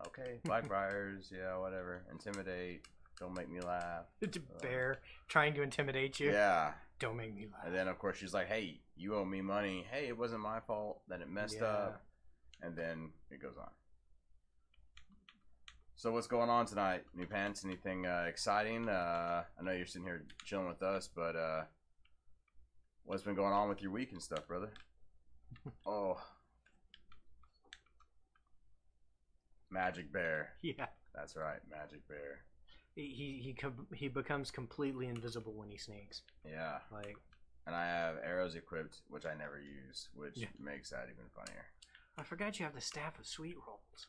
S1: okay. Blackbriars, yeah, whatever. Intimidate. Don't make me laugh.
S2: It's a bear trying to intimidate you.
S1: Yeah.
S2: Don't make me laugh.
S1: And then, of course, she's like, hey, you owe me money. Hey, it wasn't my fault that it messed up. And then it goes on. So what's going on tonight, New Pants? Anything exciting? I know you're sitting here chilling with us, but what's been going on with your week and stuff, brother? Oh. Magic Bear.
S2: Yeah.
S1: That's right, Magic Bear.
S2: He becomes completely invisible when he sneaks.
S1: Yeah.
S2: Like,
S1: and I have arrows equipped, which I never use, which makes that even funnier.
S2: I forgot you have the Staff of Sweet Rolls.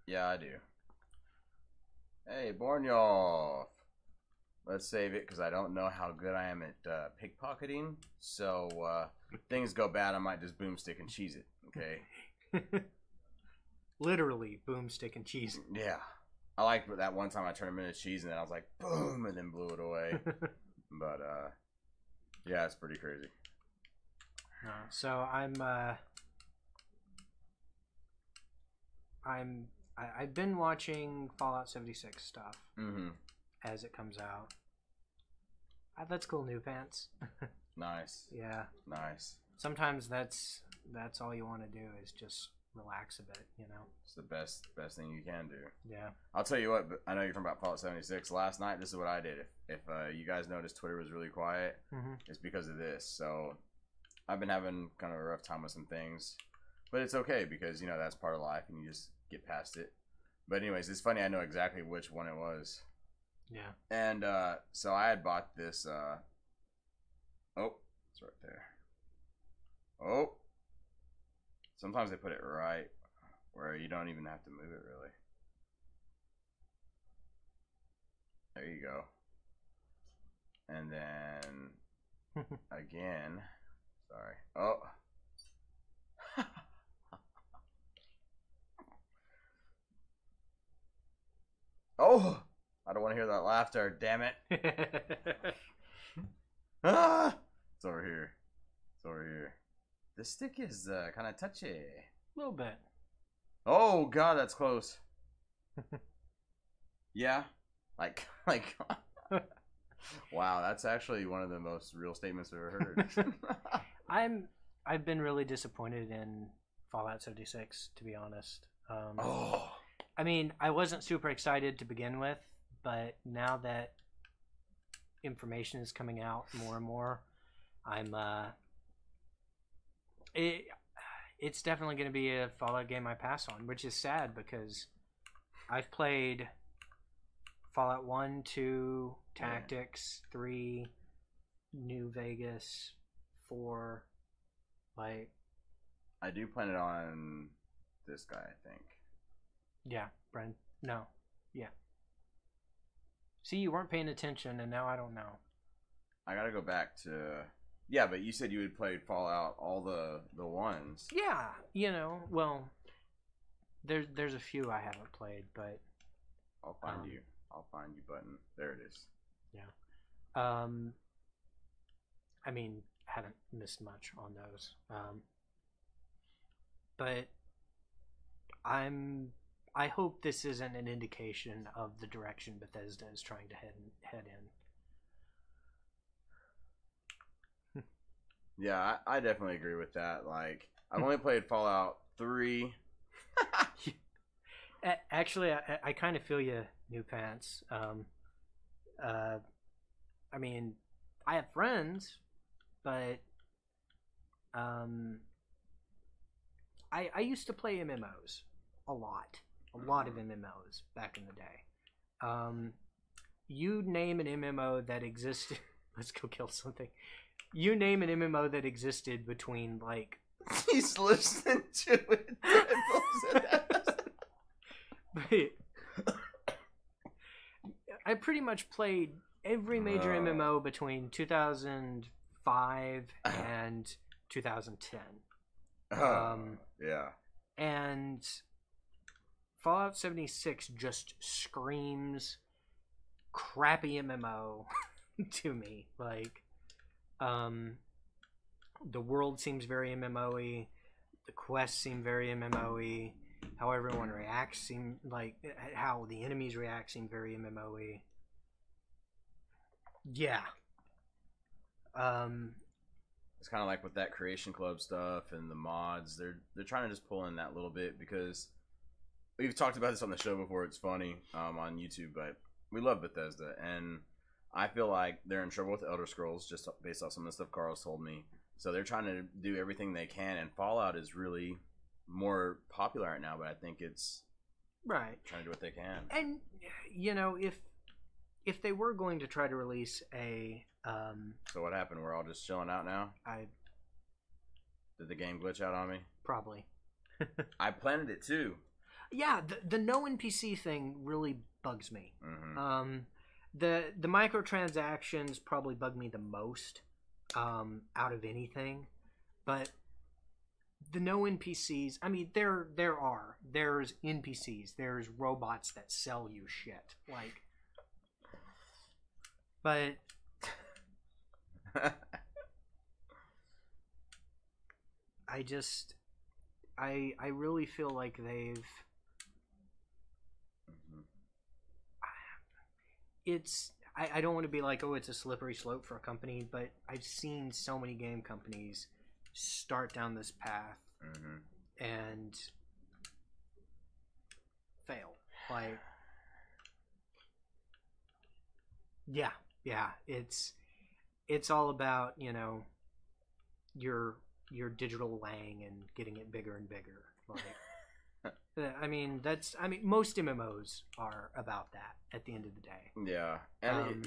S1: Yeah, I do. Hey, Bornyoff. Let's save it because I don't know how good I am at pickpocketing. So things go bad, I might just boomstick and cheese it. Okay.
S2: Literally boomstick and cheese.
S1: Yeah. I liked that one time I turned him into cheese and then I was like, boom, and then blew it away. But yeah, it's pretty crazy.
S2: So I've been watching Fallout 76 stuff as it comes out. That's cool, New Pants.
S1: Nice.
S2: Yeah.
S1: Nice.
S2: Sometimes that's all you want to do is just relax a bit, you know.
S1: It's the best thing you can do.
S2: Yeah.
S1: I'll tell you what. I know you're talking about Fallout 76. Last night, this is what I did. If you guys noticed Twitter was really quiet, it's because of this. So I've been having kind of a rough time with some things, but it's okay because you know that's part of life and you just get past it. But anyways, it's funny. I know exactly which one it was.
S2: Yeah.
S1: And so I had bought this. Oh, it's right there. Oh. Sometimes they put it right where you don't even have to move it, really. There you go. And then, again. Sorry. Oh. Oh! I don't want to hear that laughter, damn it. Ah! It's over here. It's over here. The stick is kind of touchy.
S2: A little bit.
S1: Oh god, that's close. Yeah, like. Wow, that's actually one of the most real statements I've ever heard.
S2: I've been really disappointed in Fallout 76, to be honest. I mean, I wasn't super excited to begin with, but now that information is coming out more and more, I'm it's definitely going to be a Fallout game I pass on, which is sad because I've played Fallout 1, 2, Tactics, 3, New Vegas, 4. Like,
S1: I do plan it on this guy, I think.
S2: Yeah, Brent. No. Yeah. See, you weren't paying attention, and now I don't know.
S1: I gotta go back to... Yeah, but you said you had played Fallout, all the ones.
S2: Yeah, you know, well, there's a few I haven't played, but...
S1: I'll find you. I'll find you button. There it is.
S2: Yeah. I mean, haven't missed much on those. But I hope this isn't an indication of the direction Bethesda is trying to head in.
S1: Yeah, I definitely agree with that. Like, I've only played Fallout 3.
S2: Actually, I kind of feel you, New Pants. I mean, I have friends, but I used to play MMOs a lot of MMOs back in the day. You name an MMO that existed. Let's go kill something. You name an MMO that existed between like.
S1: He's listening to it.
S2: I pretty much played every major MMO between 2005 and 2010.
S1: Yeah.
S2: And Fallout 76 just screams crappy MMO to me. Like, the world seems very MMO-y. The quests seem very MMO-y. How everyone reacts seem like how the enemies react seem very MMO-y. Yeah.
S1: It's kind of like with that Creation Club stuff and the mods. They're trying to just pull in that little bit because we've talked about this on the show before. It's funny on YouTube, but we love Bethesda, and I feel like they're in trouble with Elder Scrolls just based off some of the stuff Carl's told me. So they're trying to do everything they can, and Fallout is really more popular right now. But I think it's
S2: right
S1: trying to do what they can.
S2: And if they were going to try to release a
S1: So what happened? We're all just chilling out now. Did the game glitch out on me?
S2: Probably.
S1: I planted it too.
S2: Yeah, the no NPC thing really bugs me.
S1: Mm-hmm.
S2: The microtransactions probably bug me the most out of anything, but the no NPCs. I mean, there's NPCs. There's robots that sell you shit, like, but. I really feel like they've. It's. I don't want to be like, oh, it's a slippery slope for a company, but I've seen so many game companies start down this path and fail. Like, yeah, it's all about, your digital Lang and getting it bigger and bigger. Like, most MMOs are about that at the end of the day.
S1: Yeah, and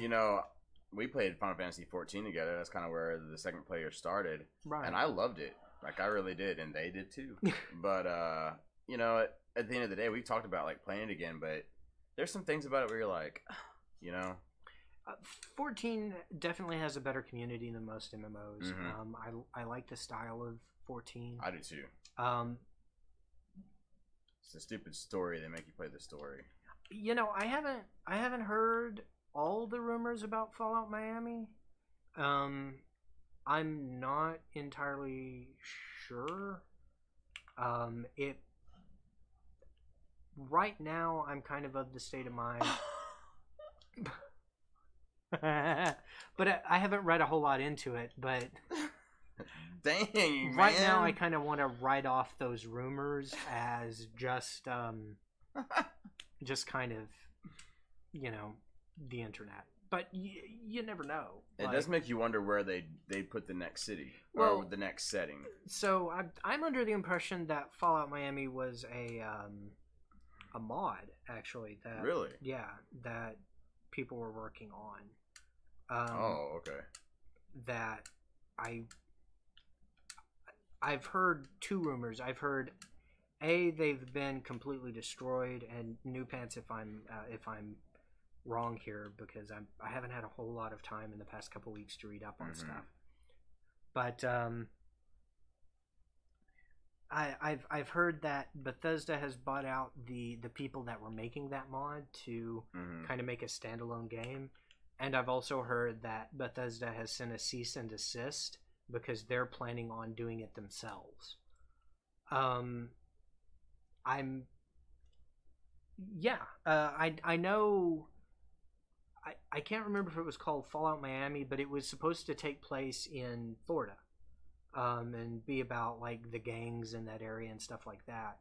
S1: we played Final Fantasy 14 together. That's kind of where the second player started,
S2: right?
S1: And I loved it. Like, I really did, and they did too. But at the end of the day, we talked about like playing it again. But there's some things about it where you're like,
S2: 14 definitely has a better community than most MMOs. I like the style of 14.
S1: I do too. It's a stupid story. They make you play the story.
S2: I haven't heard all the rumors about Fallout Miami. I'm not entirely sure. Right now I'm kind of the state of mind. But I haven't read a whole lot into it, but
S1: dang,
S2: right
S1: man.
S2: now I kind of want to write off those rumors as just kind of the internet. But you never know.
S1: It does make you wonder where they put the next city or the next setting.
S2: So I'm under the impression that Fallout Miami was a mod, actually. That,
S1: really?
S2: Yeah, that people were working on.
S1: Okay.
S2: That I've heard two rumors. I've heard they've been completely destroyed, and New Pants if I'm wrong here, because I haven't had a whole lot of time in the past couple weeks to read up on stuff. But I've heard that Bethesda has bought out the people that were making that mod to kind of make a standalone game. And I've also heard that Bethesda has sent a cease and desist because they're planning on doing it themselves. I know. I can't remember if it was called Fallout Miami, but it was supposed to take place in Florida, and be about like the gangs in that area and stuff like that.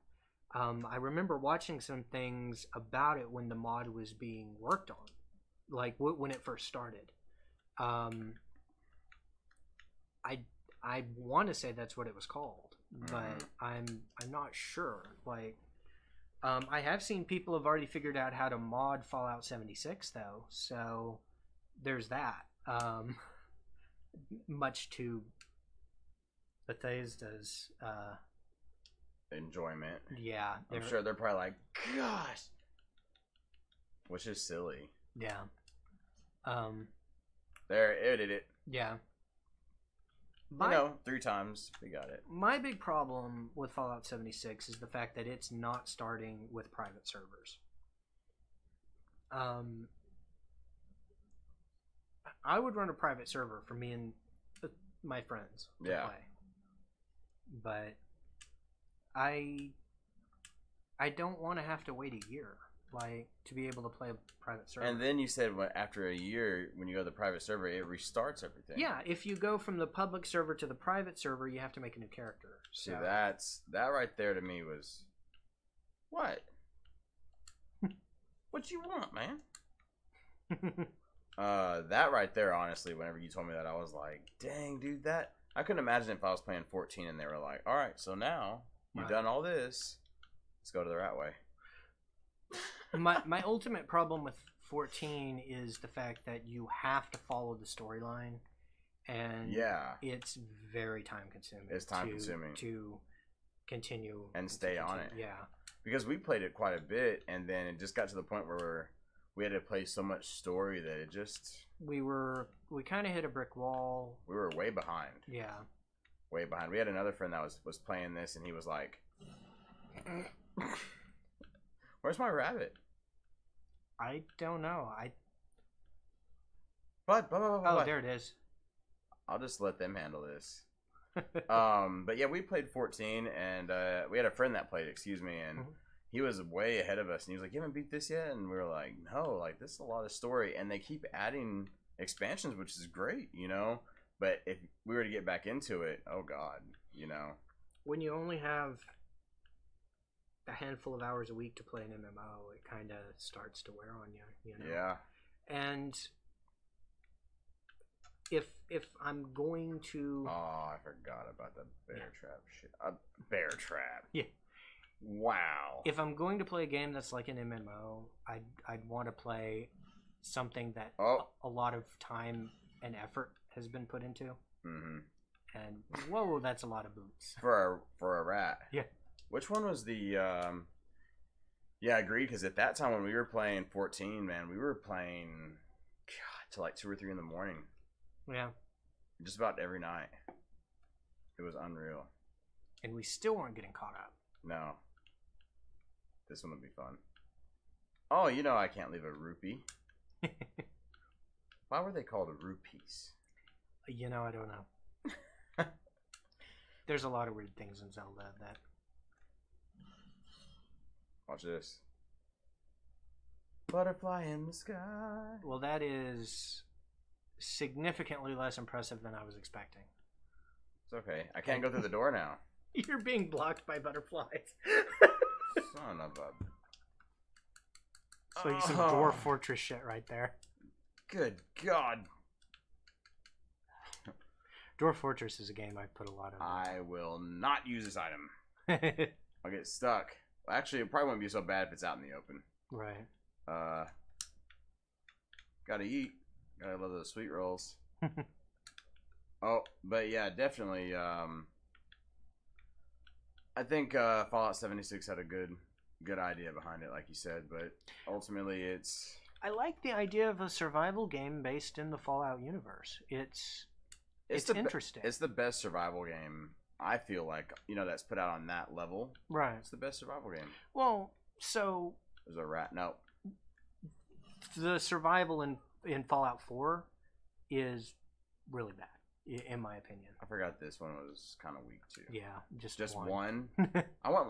S2: I remember watching some things about it when the mod was being worked on, like when it first started. I want to say that's what it was called, but I'm not sure. Like, I have seen people have already figured out how to mod Fallout 76 though, so there's that. Much to Bethesda's
S1: enjoyment.
S2: Yeah,
S1: I'm sure they're probably like, gosh, which is silly.
S2: Yeah.
S1: There, edited it.
S2: Yeah.
S1: 3 times we got it.
S2: My big problem with Fallout 76 is the fact that it's not starting with private servers. I would run a private server for me and my friends to play, but I don't want to have to wait a year, like, to be able to play a private server.
S1: And then you said after a year, when you go to the private server, it restarts everything.
S2: Yeah, if you go from the public server to the private server, you have to make a new character.
S1: See, that right there to me was, what? What you want, man? That right there, honestly, whenever you told me that, I was like, dang, dude, that I couldn't imagine if I was playing 14 and they were like, all right, so now you've done all this. Let's go to the rat way.
S2: My ultimate problem with 14 is the fact that you have to follow the storyline, and it's very time consuming.
S1: It's time consuming
S2: to continue
S1: and stay on it.
S2: Yeah,
S1: because we played it quite a bit, and then it just got to the point where we had to play so much story that it just we kind of hit a brick wall. We were way behind.
S2: Yeah,
S1: way behind. We had another friend that was playing this, and he was like, "Where's my rabbit?"
S2: I don't know.
S1: But
S2: there it is.
S1: I'll just let them handle this. But yeah, we played 14, and we had a friend that played, and he was way ahead of us, and he was like, "You haven't beat this yet?" And we were like, "No, like this is a lot of story," and they keep adding expansions, which is great, But if we were to get back into it, oh god,
S2: when you only have a handful of hours a week to play an MMO, it kind of starts to wear on you,
S1: Yeah.
S2: And if I'm going to,
S1: I forgot about the bear trap shit. Bear trap.
S2: Yeah.
S1: Wow.
S2: If I'm going to play a game that's like an MMO, I'd want to play something that a lot of time and effort has been put into.
S1: Mm-hmm.
S2: And whoa, that's a lot of boots
S1: for a rat.
S2: Yeah.
S1: Which one was the? Yeah, agreed. Because at that time when we were playing 14, man, we were playing till like 2 or 3 in the morning.
S2: Yeah.
S1: Just about every night. It was unreal.
S2: And we still weren't getting caught up.
S1: No. This one would be fun. Oh, I can't leave a rupee. Why were they called rupees?
S2: I don't know. There's a lot of weird things in Zelda that...
S1: Watch this. Butterfly in the sky.
S2: Well, that is significantly less impressive than I was expecting.
S1: It's okay. I can't go through the door now.
S2: You're being blocked by butterflies.
S1: Son of a...
S2: So you some Dwarf Fortress shit right there.
S1: Good God.
S2: Dwarf Fortress is a game I've put a lot of.
S1: I will not use this item. I'll get stuck. Well, actually, it probably won't be so bad if it's out in the open.
S2: Right.
S1: Gotta eat. Gotta love those sweet rolls. But yeah, definitely. I think Fallout 76 had a good idea behind it, like you said, but ultimately it's...
S2: I like the idea of a survival game based in the Fallout universe. It's interesting.
S1: It's the best survival game, I feel like, that's put out on that level.
S2: Right.
S1: It's the best survival game.
S2: Well, so...
S1: There's a rat. No.
S2: The survival in Fallout 4 is really bad, in my opinion.
S1: I forgot this one was kind of weak, too.
S2: Yeah, just
S1: one. I want,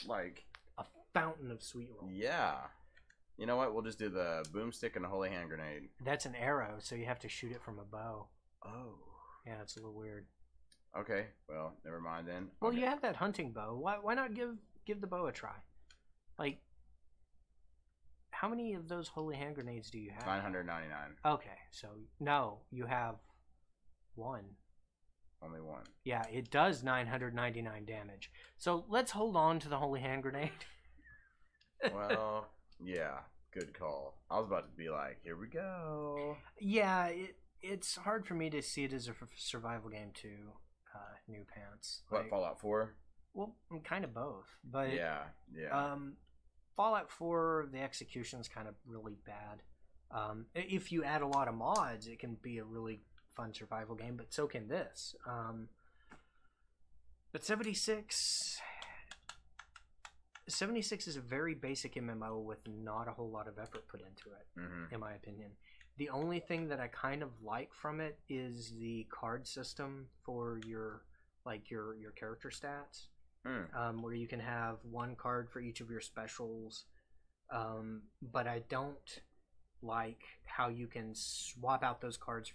S1: like...
S2: a fountain of sweet roll.
S1: Yeah. You know what? We'll just do the boomstick and the holy hand grenade.
S2: That's an arrow, so you have to shoot it from a bow.
S1: Oh.
S2: Yeah, it's a little weird.
S1: Okay, well, never mind then.
S2: Well, you have that hunting bow. Why not give the bow a try? Like, how many of those holy hand grenades do you have?
S1: 999.
S2: Okay, so no, you have one.
S1: Only one.
S2: Yeah, it does 999 damage. So let's hold on to the holy hand grenade.
S1: Well, yeah, good call. I was about to be like, here we go.
S2: Yeah, it's hard for me to see it as a survival game too. New Pants.
S1: What, Fallout 4?
S2: Well, kind of both, but
S1: yeah.
S2: Fallout 4, the execution's kind of really bad. If you add a lot of mods, it can be a really fun survival game, but so can this. But 76 is a very basic MMO with not a whole lot of effort put into it, in my opinion. The only thing that I kind of like from it is the card system for your character stats, where you can have one card for each of your specials. But I don't like how you can swap out those cards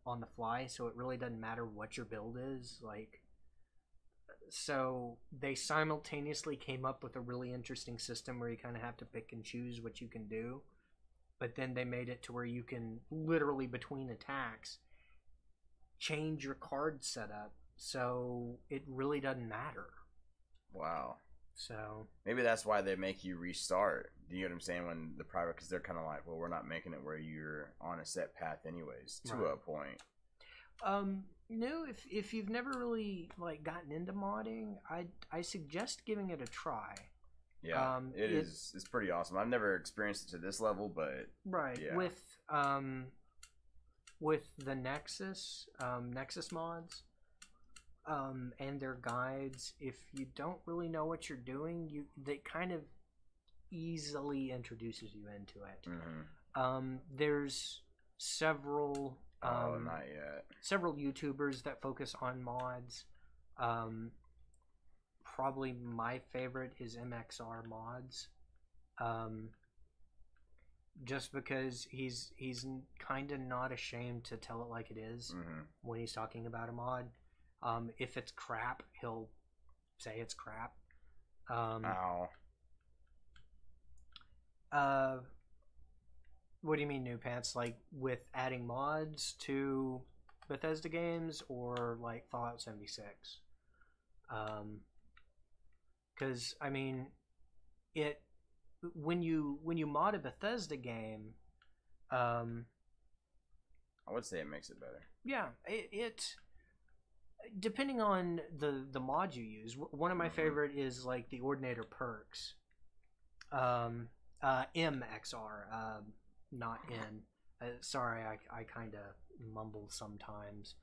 S2: on the fly, so it really doesn't matter what your build is. So they simultaneously came up with a really interesting system where you kind of have to pick and choose what you can do, but then they made it to where you can literally, between attacks, change your card setup, so it really doesn't matter.
S1: Wow.
S2: So
S1: maybe that's why they make you restart. Do you know what I'm saying? When the private, because they're kind of like, well, we're not making it where you're on a set path anyways, to a point.
S2: No, if you've never really like gotten into modding, I suggest giving it a try.
S1: Yeah, it's pretty awesome. I've never experienced it to this level, but yeah.
S2: With the Nexus mods, and their guides, if you don't really know what you're doing, they kind of easily introduces you into it.
S1: Mm-hmm.
S2: There's several
S1: not yet.
S2: Several YouTubers that focus on mods. Probably my favorite is MXR Mods. Just because he's kind of not ashamed to tell it like it is when he's talking about a mod. If it's crap, he'll say it's crap. What do you mean, New Pants? Like with adding mods to Bethesda games, or like Fallout 76? Because I mean, when you mod a Bethesda game,
S1: I would say it makes it better.
S2: Yeah, it depending on the mod you use. One of my favorite is like the Ordinator perks. MXR, not N. Sorry, I kind of mumble sometimes.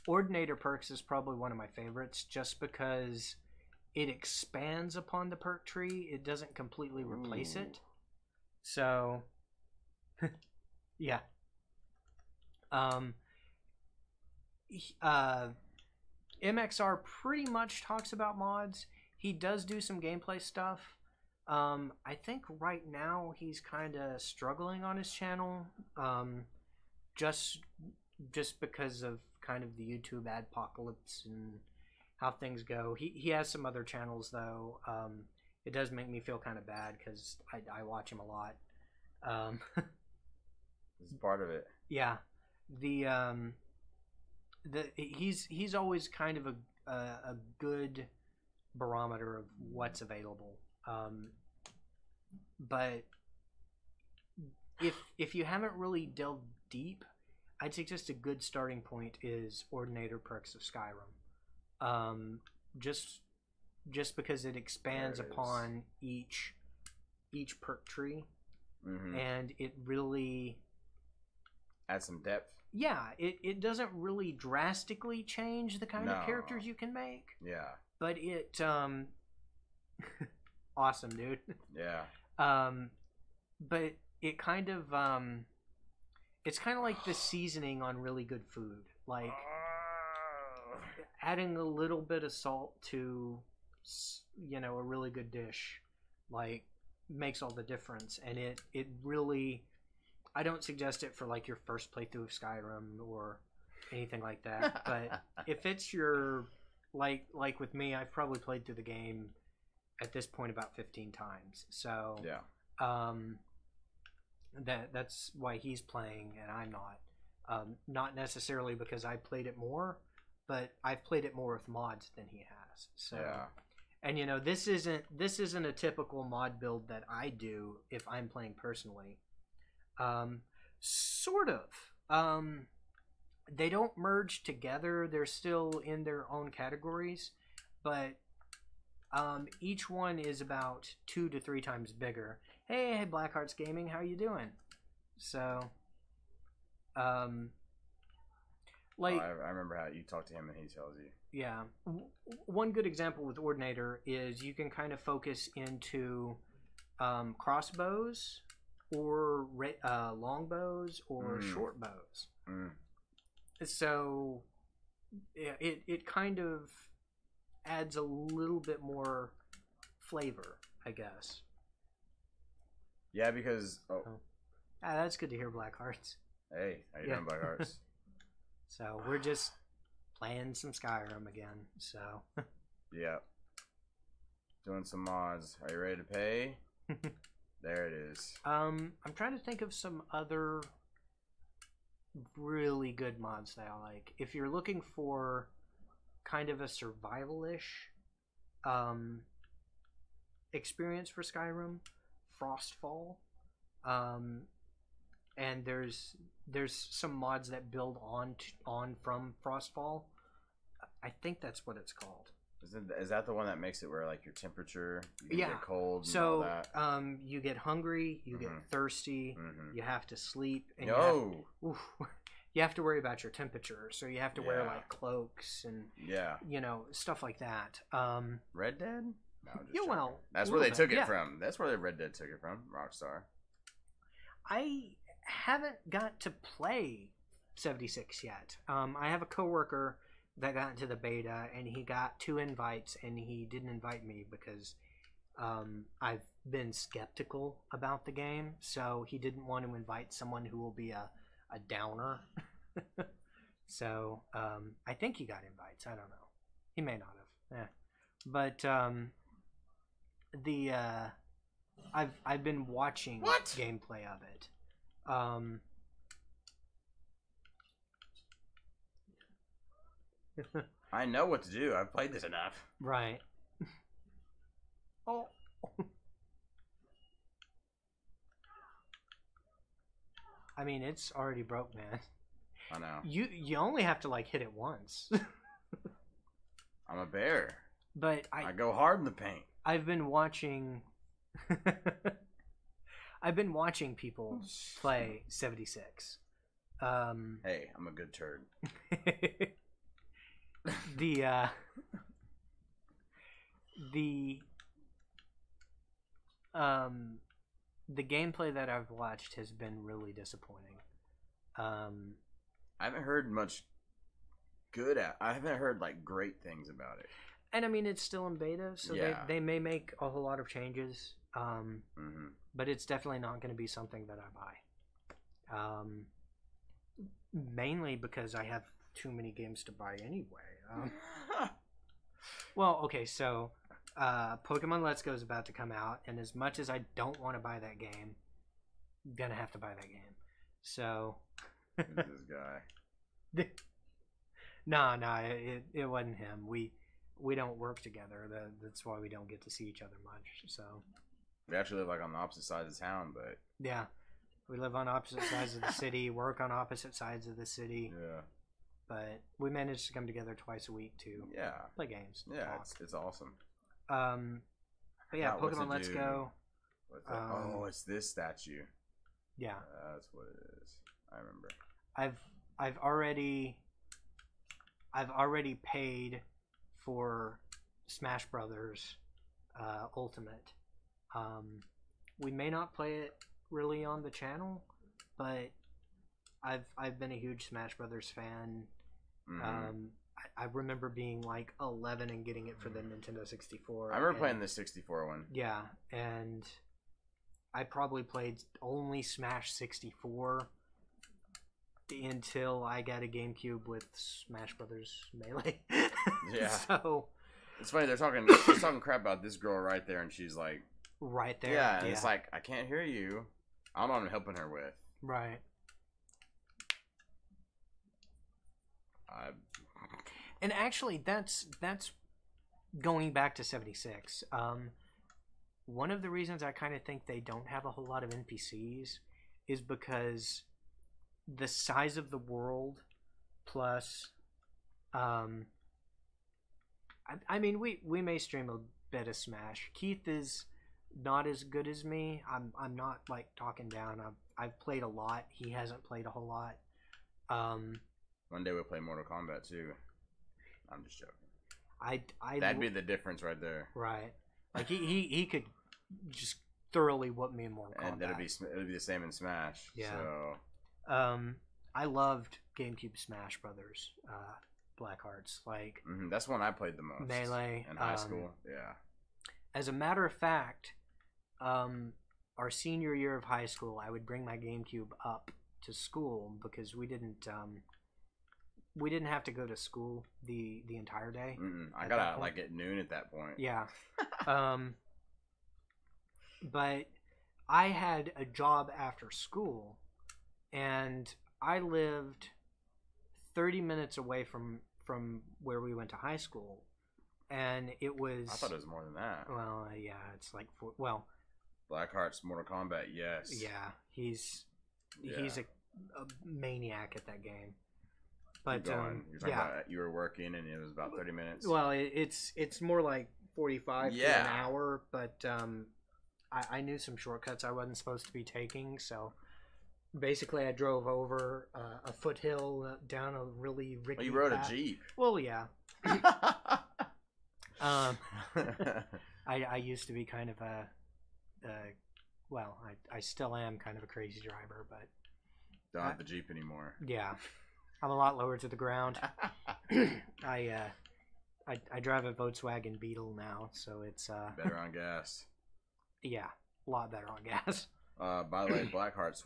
S2: Ordinator perks is probably one of my favorites, just because it expands upon the perk tree. It doesn't completely replace it. So, yeah. MXR pretty much talks about mods. He does do some gameplay stuff. I think right now he's kind of struggling on his channel, just because of kind of the YouTube adpocalypse and how things go. He has some other channels though. It does make me feel kind of bad because I watch him a lot.
S1: This is part of it.
S2: Yeah, he's always kind of a good barometer of what's available. But if you haven't really delved deep, I'd suggest a good starting point is Ordinator Perks of Skyrim. Just because it expands upon each perk tree, and it really
S1: adds some depth.
S2: Yeah, it doesn't really drastically change the kind of characters you can make.
S1: Yeah,
S2: but it awesome, dude.
S1: Yeah.
S2: But it kind of it's kind of like the seasoning on really good food, like adding a little bit of salt to a really good dish, like makes all the difference. And it really, I don't suggest it for like your first playthrough of Skyrim or anything like that, but if it's your like with me, I've probably played through the game at this point about 15 times. So
S1: yeah.
S2: That's why he's playing and I'm not. Not necessarily because I played it more, but I've played it more with mods than he has. So
S1: yeah.
S2: And this isn't a typical mod build that I do if I'm playing personally. Sort of. They don't merge together. They're still in their own categories, but each one is about 2 to 3 times bigger. Hey, Blackhearts Gaming, how you doing? So, like
S1: I remember how you talk to him and he tells you.
S2: Yeah, one good example with Ordinator is you can kind of focus into crossbows or longbows or short bows. So it kind of adds a little bit more flavor, I guess.
S1: Yeah, because
S2: that's good to hear, Blackhearts.
S1: Hey, how you doing, Blackhearts?
S2: So we're just playing some Skyrim again. So
S1: yeah, doing some mods. Are you ready to pay? There it is.
S2: I'm trying to think of some other really good mods that I like. If you're looking for kind of a survival-ish experience for Skyrim, Frostfall, and there's some mods that build on from Frostfall. I think that's what it's called.
S1: Is that the one that makes it where like your temperature you
S2: get
S1: cold and
S2: so
S1: all that?
S2: You get hungry, you get thirsty, you have to sleep, and you have to worry about your temperature, so you have to wear like cloaks and stuff like that.
S1: Red Dead? No,
S2: well,
S1: that's where they took it from. That's where the Red Dead took it from. Rockstar.
S2: I haven't got to play 76 yet. I have a coworker that got into the beta, and he got 2 invites, and he didn't invite me because I've been skeptical about the game, so he didn't want to invite someone who will be a downer. So I think he got invites. I don't know. He may not have. But I've been watching gameplay of it.
S1: I know what to do. I've played this enough.
S2: Right. Oh. I mean, it's already broke, man.
S1: I know.
S2: You only have to like hit it once.
S1: I'm a bear.
S2: But
S1: I go hard in the paint.
S2: I've been watching people play 76.
S1: Hey, I'm a good turd.
S2: The gameplay that I've watched has been really disappointing.
S1: I haven't heard much good I haven't heard like great things about it.
S2: And I mean, it's still in beta, so they may make a whole lot of changes. But it's definitely not going to be something that I buy. Mainly because I have too many games to buy anyway. Well, okay, so Pokemon Let's Go is about to come out, and as much as I don't want to buy that game, I'm gonna have to buy that game. So
S1: who's this guy?
S2: No, it wasn't him. We don't work together. That's why we don't get to see each other much. So
S1: we actually live like on the opposite sides of town, but
S2: yeah, we live on opposite sides of the city, work on opposite sides of the city.
S1: Yeah.
S2: But we managed to come together twice a week to play games.
S1: Yeah, it's awesome.
S2: But yeah, Pokemon Let's Go.
S1: It's this statue.
S2: Yeah,
S1: that's what it is. I remember.
S2: I've already paid for Smash Brothers Ultimate. We may not play it really on the channel, but I've been a huge Smash Brothers fan. I remember being like 11 and getting it for the Nintendo 64.
S1: I remember playing the 64 one.
S2: Yeah, and I probably played only Smash 64 until I got a GameCube with Smash Brothers Melee.
S1: Yeah.
S2: So
S1: it's funny she's talking crap about this girl right there, and she's like
S2: right there.
S1: Yeah, and it's like I can't hear you. I don't know what I'm helping her with.
S2: Right. And actually, that's going back to 76. One of the reasons I kind of think they don't have a whole lot of NPCs is because the size of the world plus I mean we may stream a bit of Smash. Keith is not as good as me. I'm not like talking down. I've played a lot. He hasn't played a whole lot.
S1: One day we'll play Mortal Kombat too. I'm just joking.
S2: That'd
S1: be the difference right there.
S2: Right. Like he could just thoroughly whoop me in Mortal Kombat.
S1: And it'll be the same in Smash.
S2: Yeah.
S1: So.
S2: I loved GameCube Smash Brothers, Black Hearts. Like
S1: that's one I played the most.
S2: Melee
S1: in high school. Yeah.
S2: As a matter of fact, our senior year of high school, I would bring my GameCube up to school because we didn't have to go to school the entire day.
S1: I got out like at noon at that point.
S2: Yeah. But I had a job after school, and I lived 30 minutes away from where we went to high school, and it was.
S1: I thought it was more than that.
S2: Well, yeah, it's like
S1: Blackheart's Mortal Kombat, yes.
S2: Yeah, he's a maniac at that game. But
S1: You're talking about you were working and it was about 30 minutes.
S2: Well, it's more like 45 to an hour, but I knew some shortcuts I wasn't supposed to be taking, so basically I drove over a foothill down a really rickety
S1: you rode
S2: path.
S1: a Jeep.
S2: Well, yeah. I used to be kind of I still am kind of a crazy driver, but
S1: don't have the Jeep anymore.
S2: Yeah, I'm a lot lower to the ground. I drive a Volkswagen Beetle now, so it's
S1: better on gas.
S2: Yeah, a lot better on gas.
S1: By the way, Blackhearts,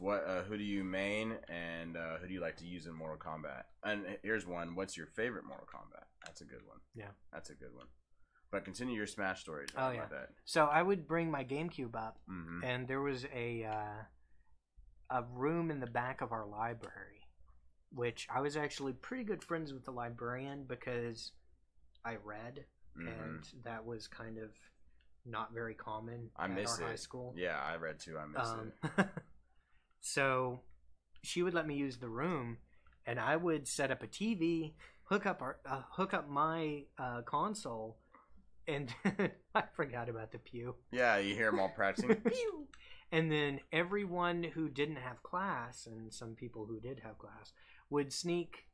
S1: who do you main and who do you like to use in Mortal Kombat? And here's one: what's your favorite Mortal Kombat? That's a good one.
S2: Yeah,
S1: that's a good one. But continue your Smash stories.
S2: Oh yeah. That. So I would bring my GameCube up, and there was a room in the back of our library, which I was actually pretty good friends with the librarian because I read, and that was kind of not very common at our high school.
S1: Yeah, I read too. I miss it.
S2: So she would let me use the room, and I would set up a TV, hook up my console. And I forgot about the pew.
S1: Yeah, you hear them all practicing. Pew!
S2: And then everyone who didn't have class, and some people who did have class, would sneak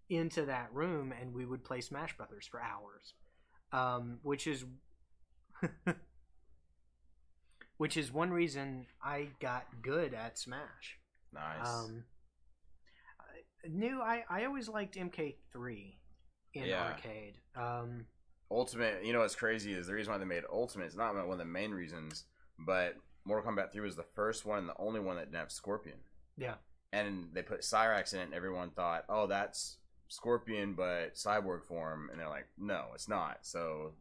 S2: into that room, and we would play Smash Brothers for hours, which is one reason I got good at Smash.
S1: Nice.
S2: I always liked MK3 in arcade.
S1: Ultimate, you know what's crazy is the reason why they made Ultimate. It's not one of the main reasons, but Mortal Kombat 3 was the first one and the only one that didn't have Scorpion.
S2: Yeah.
S1: And they put Cyrax in it, and everyone thought, oh, that's Scorpion, but cyborg form. And they're like, no, it's not. So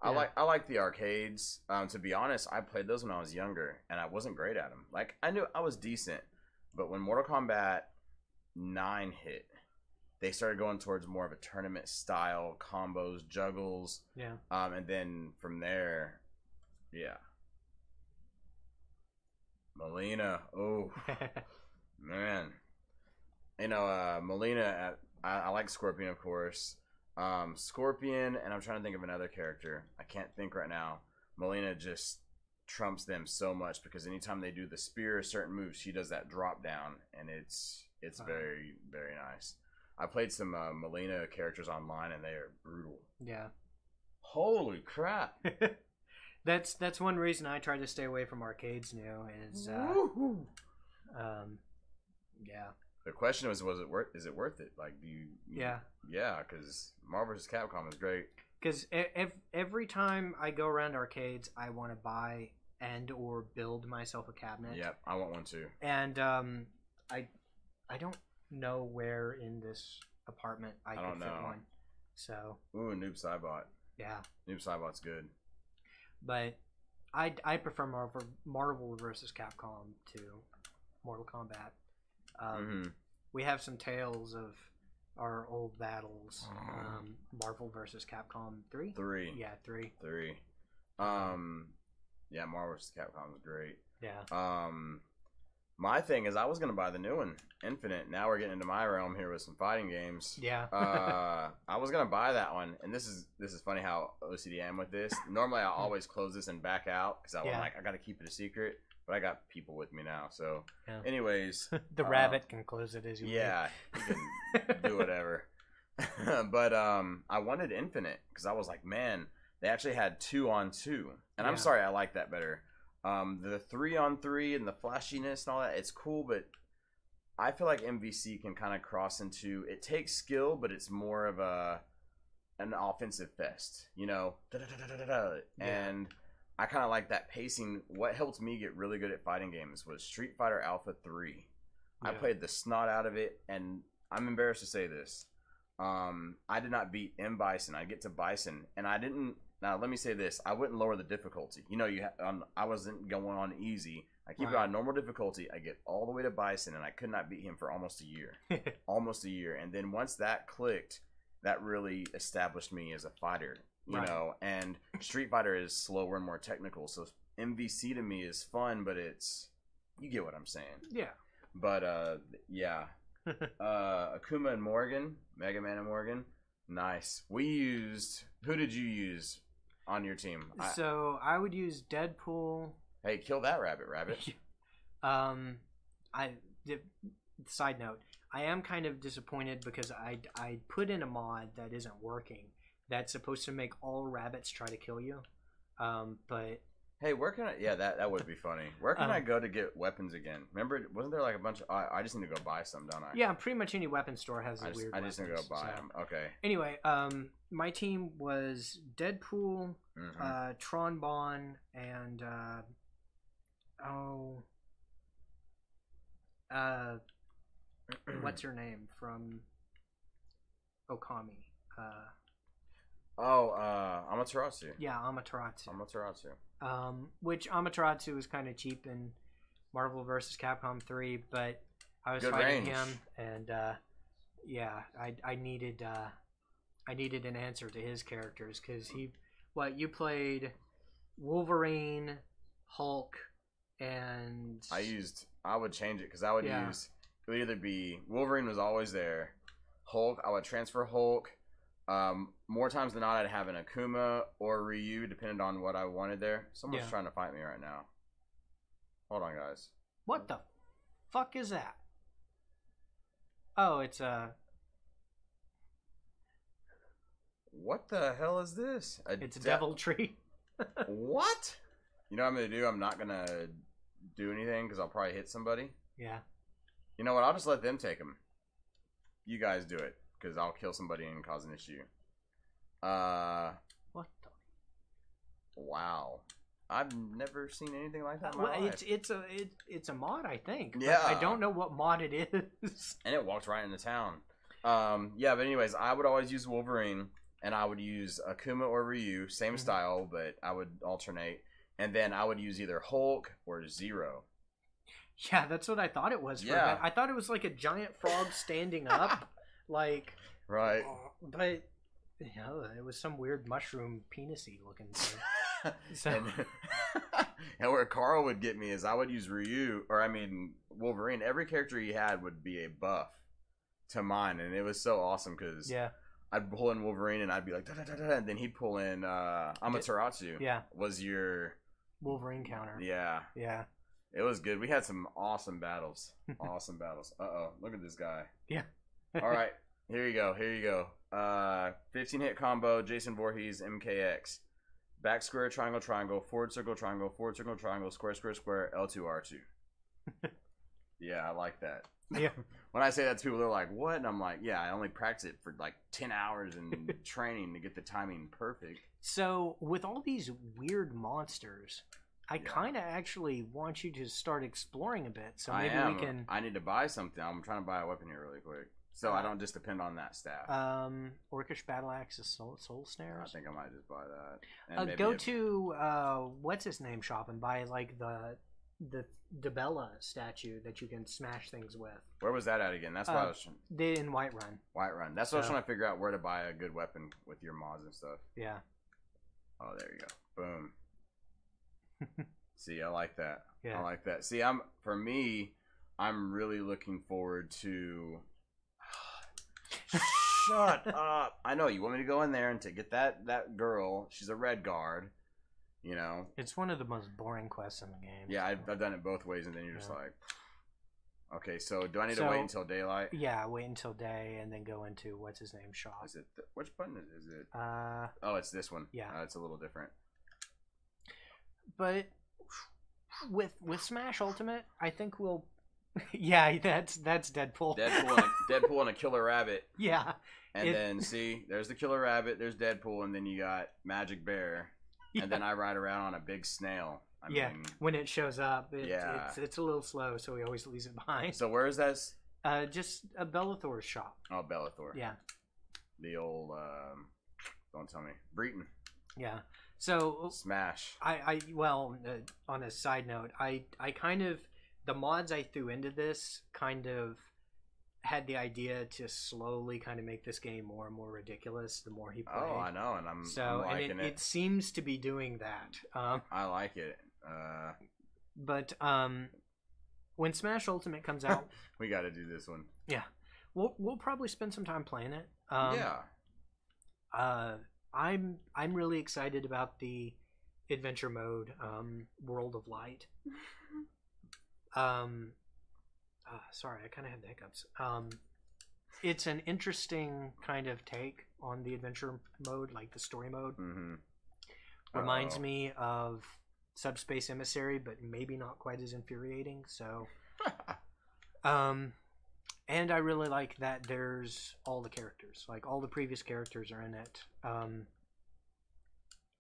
S1: I like the arcades. To be honest, I played those when I was younger, and I wasn't great at them. Like, I knew I was decent, but when Mortal Kombat 9 hit, they started going towards more of a tournament style combos, juggles.
S2: Yeah.
S1: And then from there, yeah. Melina. Oh, man. You know, Melina, I like Scorpion, of course. Scorpion, and I'm trying to think of another character. I can't think right now. Melina just trumps them so much because anytime they do the spear or certain moves, she does that drop down, and it's very, very nice. I played some Melina characters online, and they are brutal.
S2: Yeah.
S1: Holy crap!
S2: That's one reason I try to stay away from arcades now. Is yeah.
S1: The question was it worth? Is it worth it? Like, do you?
S2: Yeah.
S1: Yeah, because Marvel vs. Capcom is great.
S2: Because every time I go around arcades, I want to buy and or build myself a cabinet.
S1: Yep, I want one too.
S2: And I don't know where in this apartment I could fit one. So
S1: ooh, Noob Saibot.
S2: Yeah.
S1: Noob Saibot's good.
S2: But I prefer Marvel vs. Capcom to Mortal Kombat. We have some tales of our old battles. Marvel vs. Capcom 3?
S1: 3.
S2: Yeah, 3.
S1: 3. Yeah, Marvel vs. Capcom is great.
S2: Yeah.
S1: My thing is I was going to buy the new one, Infinite. Now we're getting into my realm here with some fighting games.
S2: Yeah.
S1: I was going to buy that one, and this is funny how OCD I am with this. Normally I always close this and back out because I got to keep it a secret, but I got people with me now. So anyways,
S2: the rabbit can close it as you
S1: yeah, he can do whatever. But I wanted Infinite because I was like, man, they actually had 2-on-2, and I'm sorry, I like that better. The 3-on-3 and the flashiness and all that, it's cool, but I feel like MVC can kind of cross into, it takes skill, but it's more of an offensive fest, you know? And I kind of like that pacing. What helped me get really good at fighting games was Street Fighter Alpha 3. I played the snot out of it, and I'm embarrassed to say this. I did not beat M. Bison. I get to Bison, and I didn't Now let me say this: I wouldn't lower the difficulty. You know, I wasn't going on easy. I keep it on normal difficulty. I get all the way to Bison, and I could not beat him for almost a year. Almost a year. And then once that clicked, that really established me as a fighter. You know, and Street Fighter is slower and more technical. So MVC to me is fun, but you get what I'm saying.
S2: Yeah.
S1: But yeah. Akuma and Morgan, Mega Man and Morgan. Nice. Who did you use on your team?
S2: So I would use Deadpool.
S1: Hey, kill that rabbit.
S2: Side note, I am kind of disappointed because I put in a mod that isn't working. That's supposed to make all rabbits try to kill you. But
S1: hey, where can I? Yeah, that would be funny. Where can I go to get weapons again? Remember, wasn't there like a bunch of? I just need to go buy some, don't I?
S2: Yeah, pretty much any weapon store has a weird.
S1: I just need to go buy them. Okay.
S2: Anyway, my team was Deadpool, Tron Bon, and what's her name from Okami?
S1: Amaterasu.
S2: Yeah, Amaterasu. Which Amaterasu was kind of cheap in Marvel vs. Capcom 3, but I was fighting him, and yeah, I needed an answer to his characters because you played Wolverine, Hulk, and
S1: I would change it because I would use it would either be Wolverine was always there, Hulk. I would transfer Hulk. More times than not, I'd have an Akuma or Ryu, depending on what I wanted there. Someone's trying to fight me right now. Hold on, guys.
S2: What the fuck is that? Oh, it's
S1: What the hell is this?
S2: It's a devil tree.
S1: What? You know what I'm gonna do? I'm not gonna do anything because I'll probably hit somebody.
S2: Yeah.
S1: You know what? I'll just let them take them. You guys do it. Because I'll kill somebody and cause an issue.
S2: What the?
S1: Wow. I've never seen anything like that in my
S2: life. It's a mod, I think.
S1: Yeah.
S2: I don't know what mod it is.
S1: And it walked right into town. Yeah, but anyways, I would always use Wolverine, and I would use Akuma or Ryu, same style, but I would alternate. And then I would use either Hulk or Zero.
S2: Yeah, that's what I thought it was. I thought it was like a giant frog standing up. Like,
S1: right,
S2: but you know, it was some weird mushroom penisy looking thing. So.
S1: And where Carl would get me is I would use Wolverine. Every character he had would be a buff to mine, and it was so awesome because I'd pull in Wolverine and I'd be like da, da, da, da, and then he'd pull in Amaterasu.
S2: Yeah,
S1: was your
S2: Wolverine counter.
S1: Yeah,
S2: yeah.
S1: It was good. We had some awesome battles. Awesome battles. Look at this guy.
S2: Yeah.
S1: All right, here you go. 15 hit combo, Jason Voorhees, MKX. Back square, triangle, triangle, forward circle, triangle, square, square, square, L2, R2. Yeah, I like that.
S2: Yeah.
S1: When I say that to people, they're like, what? And I'm like, yeah, I only practice it for like 10 hours in training to get the timing perfect.
S2: So, with all these weird monsters, I kind of actually want you to start exploring a bit. So maybe we can.
S1: I need to buy something. I'm trying to buy a weapon here really quick. So I don't just depend on that staff.
S2: Orcish Battle Axe, Soul Snares.
S1: I think I might just buy that.
S2: And go to what's his name shop and buy like the Bella statue that you can smash things with.
S1: Where was that at again? That's what I was trying.
S2: In Whiterun.
S1: Whiterun. That's what I was trying to figure out, where to buy a good weapon with your mods and stuff.
S2: Yeah.
S1: Oh, there you go. Boom. See, I like that.
S2: Yeah.
S1: I like that. See, I'm really looking forward to. Shut up! I know you want me to go in there and to get that girl. She's a red guard. You know,
S2: it's one of the most boring quests in the game.
S1: Yeah, I've done it both ways, and then you're just like, okay. So do I need to wait until daylight?
S2: Yeah, wait until day, and then go into what's his name shop.
S1: Is it which button is it? Oh, it's this one.
S2: Yeah,
S1: it's a little different.
S2: But with Smash Ultimate, I think we'll. Yeah, that's Deadpool.
S1: Deadpool and a killer rabbit.
S2: Yeah.
S1: And then see, there's the killer rabbit, there's Deadpool, and then you got Magic Bear, and then I ride around on a big snail. I mean,
S2: when it shows up, it's a little slow, so he always leaves it behind.
S1: So where is that?
S2: Just a Bellathor's shop.
S1: Oh, Bellathor.
S2: Yeah.
S1: The old, don't tell me, Breton.
S2: Yeah. So
S1: Smash.
S2: On a side note, I kind of the mods I threw into this kind of had the idea to slowly kind of make this game more and more ridiculous the more he played.
S1: Oh, I know, and I'm liking
S2: and
S1: it.
S2: it seems to be doing that.
S1: I like it.
S2: But when Smash Ultimate comes out,
S1: we got to do this one.
S2: Yeah, we'll probably spend some time playing it.
S1: Yeah.
S2: I'm really excited about the adventure mode, World of Light. Sorry, I kind of had the hiccups. It's an interesting kind of take on the adventure mode, like the story mode.
S1: Mm-hmm.
S2: Reminds me of Subspace Emissary, but maybe not quite as infuriating. So, and I really like that there's all the characters, like all the previous characters are in it.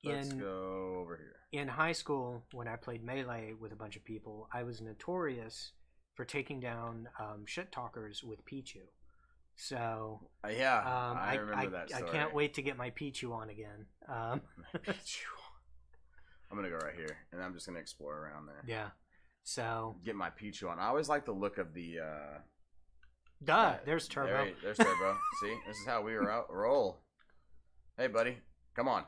S1: Let's go over here.
S2: In high school, when I played Melee with a bunch of people, I was notorious for taking down shit talkers with Pichu. So
S1: yeah, I remember that story.
S2: I can't wait to get my Pichu on again.
S1: Pichu. I'm gonna go right here, and I'm just gonna explore around there.
S2: Yeah. So
S1: get my Pichu on. I always like the look of the.
S2: There's Turbo.
S1: There's Turbo. See, this is how we roll. Hey, buddy, come on.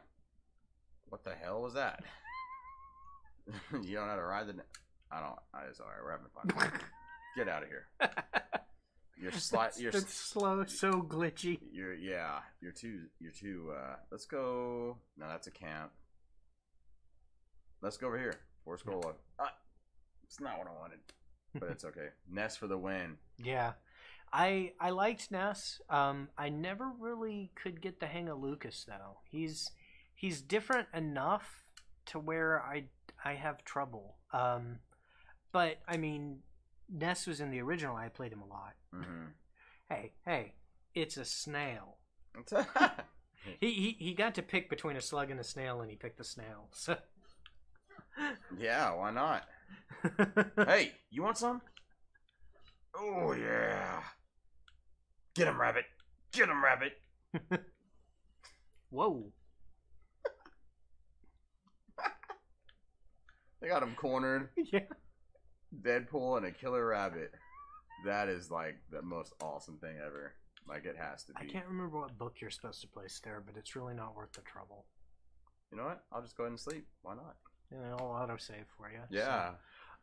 S1: What the hell was that? You don't know how to ride the. I don't. It's alright. We're having fun. Get out of here. You're
S2: That's slow, so glitchy.
S1: You're too. Let's go. No, that's a camp. Let's go over here. Force goal log. It's not what I wanted, but it's okay. Ness for the win.
S2: Yeah, I liked Ness. I never really could get the hang of Lucas though. He's different enough to where I have trouble. But I mean, Ness was in the original. I played him a lot.
S1: Mm-hmm.
S2: Hey, it's a snail. he got to pick between a slug and a snail, and he picked the snail. So
S1: yeah, why not? Hey, you want some? Oh yeah! Get him, rabbit! Get him, rabbit!
S2: Whoa!
S1: They got him cornered.
S2: Yeah.
S1: Deadpool and a killer rabbit. That is like the most awesome thing ever. Like it has to be.
S2: I can't remember what book you're supposed to place there, but it's really not worth the trouble.
S1: You know what? I'll just go ahead and sleep. Why not?
S2: And I'll autosave for you.
S1: Yeah.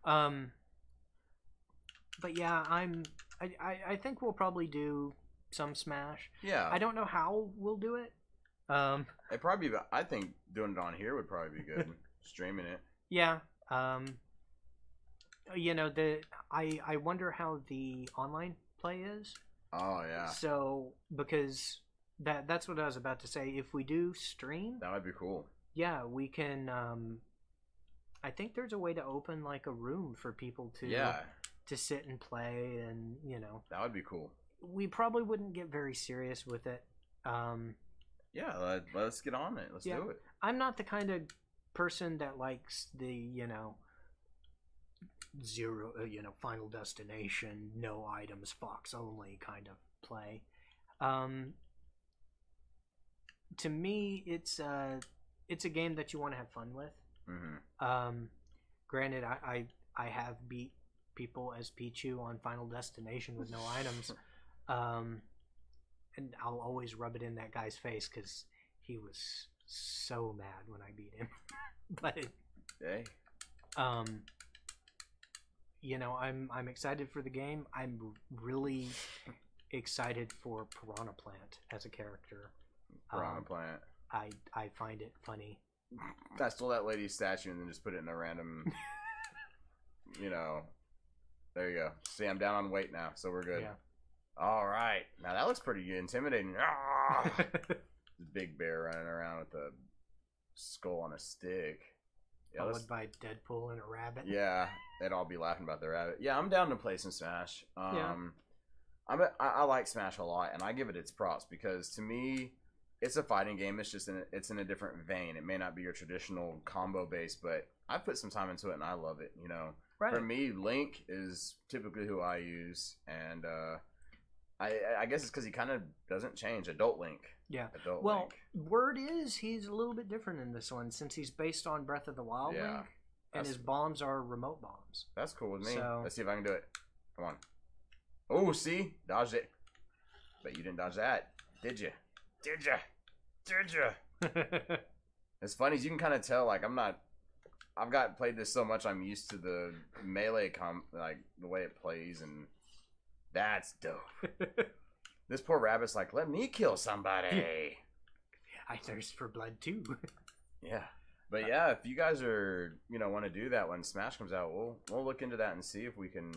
S2: So, but yeah, I think we'll probably do some Smash.
S1: Yeah.
S2: I don't know how we'll do it.
S1: It probably be. I think doing it on here would probably be good. Streaming it.
S2: Yeah. You know, I wonder how the online play is.
S1: Oh yeah.
S2: So because that's what I was about to say. If we do stream,
S1: that would be cool.
S2: Yeah, we can. I think there's a way to open like a room for people to sit and play, and you know
S1: that would be cool.
S2: We probably wouldn't get very serious with it.
S1: Yeah, let's get on it. Let's do it.
S2: I'm not the kind of person that likes the zero, Final Destination, no items, Fox only kind of play. To me, it's a game that you want to have fun with.
S1: Mm-hmm.
S2: Granted, I have beat people as Pichu on Final Destination with no items, and I'll always rub it in that guy's face because he was so mad when I beat him. But
S1: hey.
S2: I'm excited for the game. I'm really excited for Piranha Plant as a character.
S1: Piranha Plant.
S2: I find it funny.
S1: I stole that lady's statue and then just put it in a random. There you go. See, I'm down on weight now, so we're good.
S2: Yeah.
S1: All right. Now that looks pretty intimidating. Ah! This big bear running around with a skull on a stick. Yeah,
S2: followed by Deadpool and a rabbit.
S1: Yeah, they'd all be laughing about the rabbit. Yeah, I'm down to play some Smash.
S2: Yeah.
S1: I like Smash a lot, and I give it its props because to me, it's a fighting game. It's just it's in a different vein. It may not be your traditional combo base, but I put some time into it, and I love it.
S2: Right.
S1: For me, Link is typically who I use, and I guess it's because he kind of doesn't change. Adult Link.
S2: Yeah.
S1: Adult
S2: Well,
S1: Link.
S2: word is he's a little bit different in this one since he's based on Breath of the Wild
S1: Yeah.
S2: Link, and his bombs are remote bombs.
S1: That's cool with me.
S2: So-
S1: Let's see if I can do it. Come on. Oh, see? Dodged it. But you didn't dodge that. Did you? Did you? Did you? It's funny, you can kind of tell, like, I've played this so much, I'm used to the melee, like, the way it plays, and that's dope. This poor rabbit's like, let me kill somebody.
S2: I thirst for blood, too.
S1: Yeah. But yeah, if you guys are, want to do that when Smash comes out, we'll look into that and see if we can,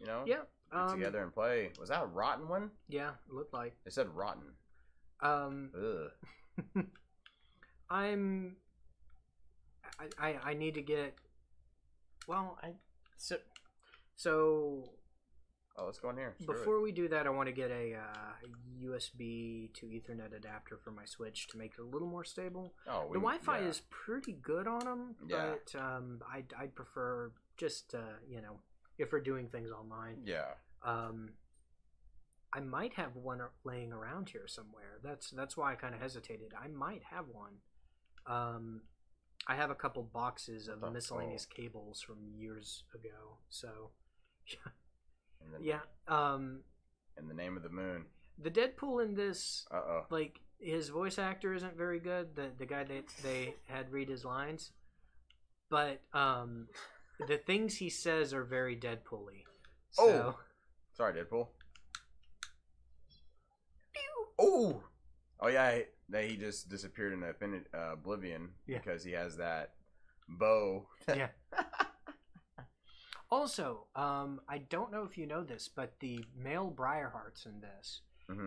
S2: Yeah.
S1: get together and play. Was that a rotten one?
S2: Yeah, it looked like.
S1: It said rotten. Ugh.
S2: I need to get. Well, so.
S1: Oh, let's go in here. Screw
S2: Before we do that, I want to get a USB to Ethernet adapter for my Switch to make it a little more stable.
S1: Oh,
S2: the Wi-Fi is pretty good on them, but I'd prefer just if we're doing things online.
S1: Yeah.
S2: I might have one laying around here somewhere. That's why I kind of hesitated. I might have one. I have a couple boxes of miscellaneous cables from years ago. So, yeah.
S1: In the name of the moon.
S2: The Deadpool in this,
S1: Uh-oh.
S2: like, his voice actor isn't very good. The guy that they had read his lines, but the things he says are very Deadpool-y. So.
S1: Sorry, Deadpool. Oh! Oh, yeah, he just disappeared in Oblivion because he has that bow.
S2: Yeah. Also, I don't know if you know this, but the male Briarhearts in this,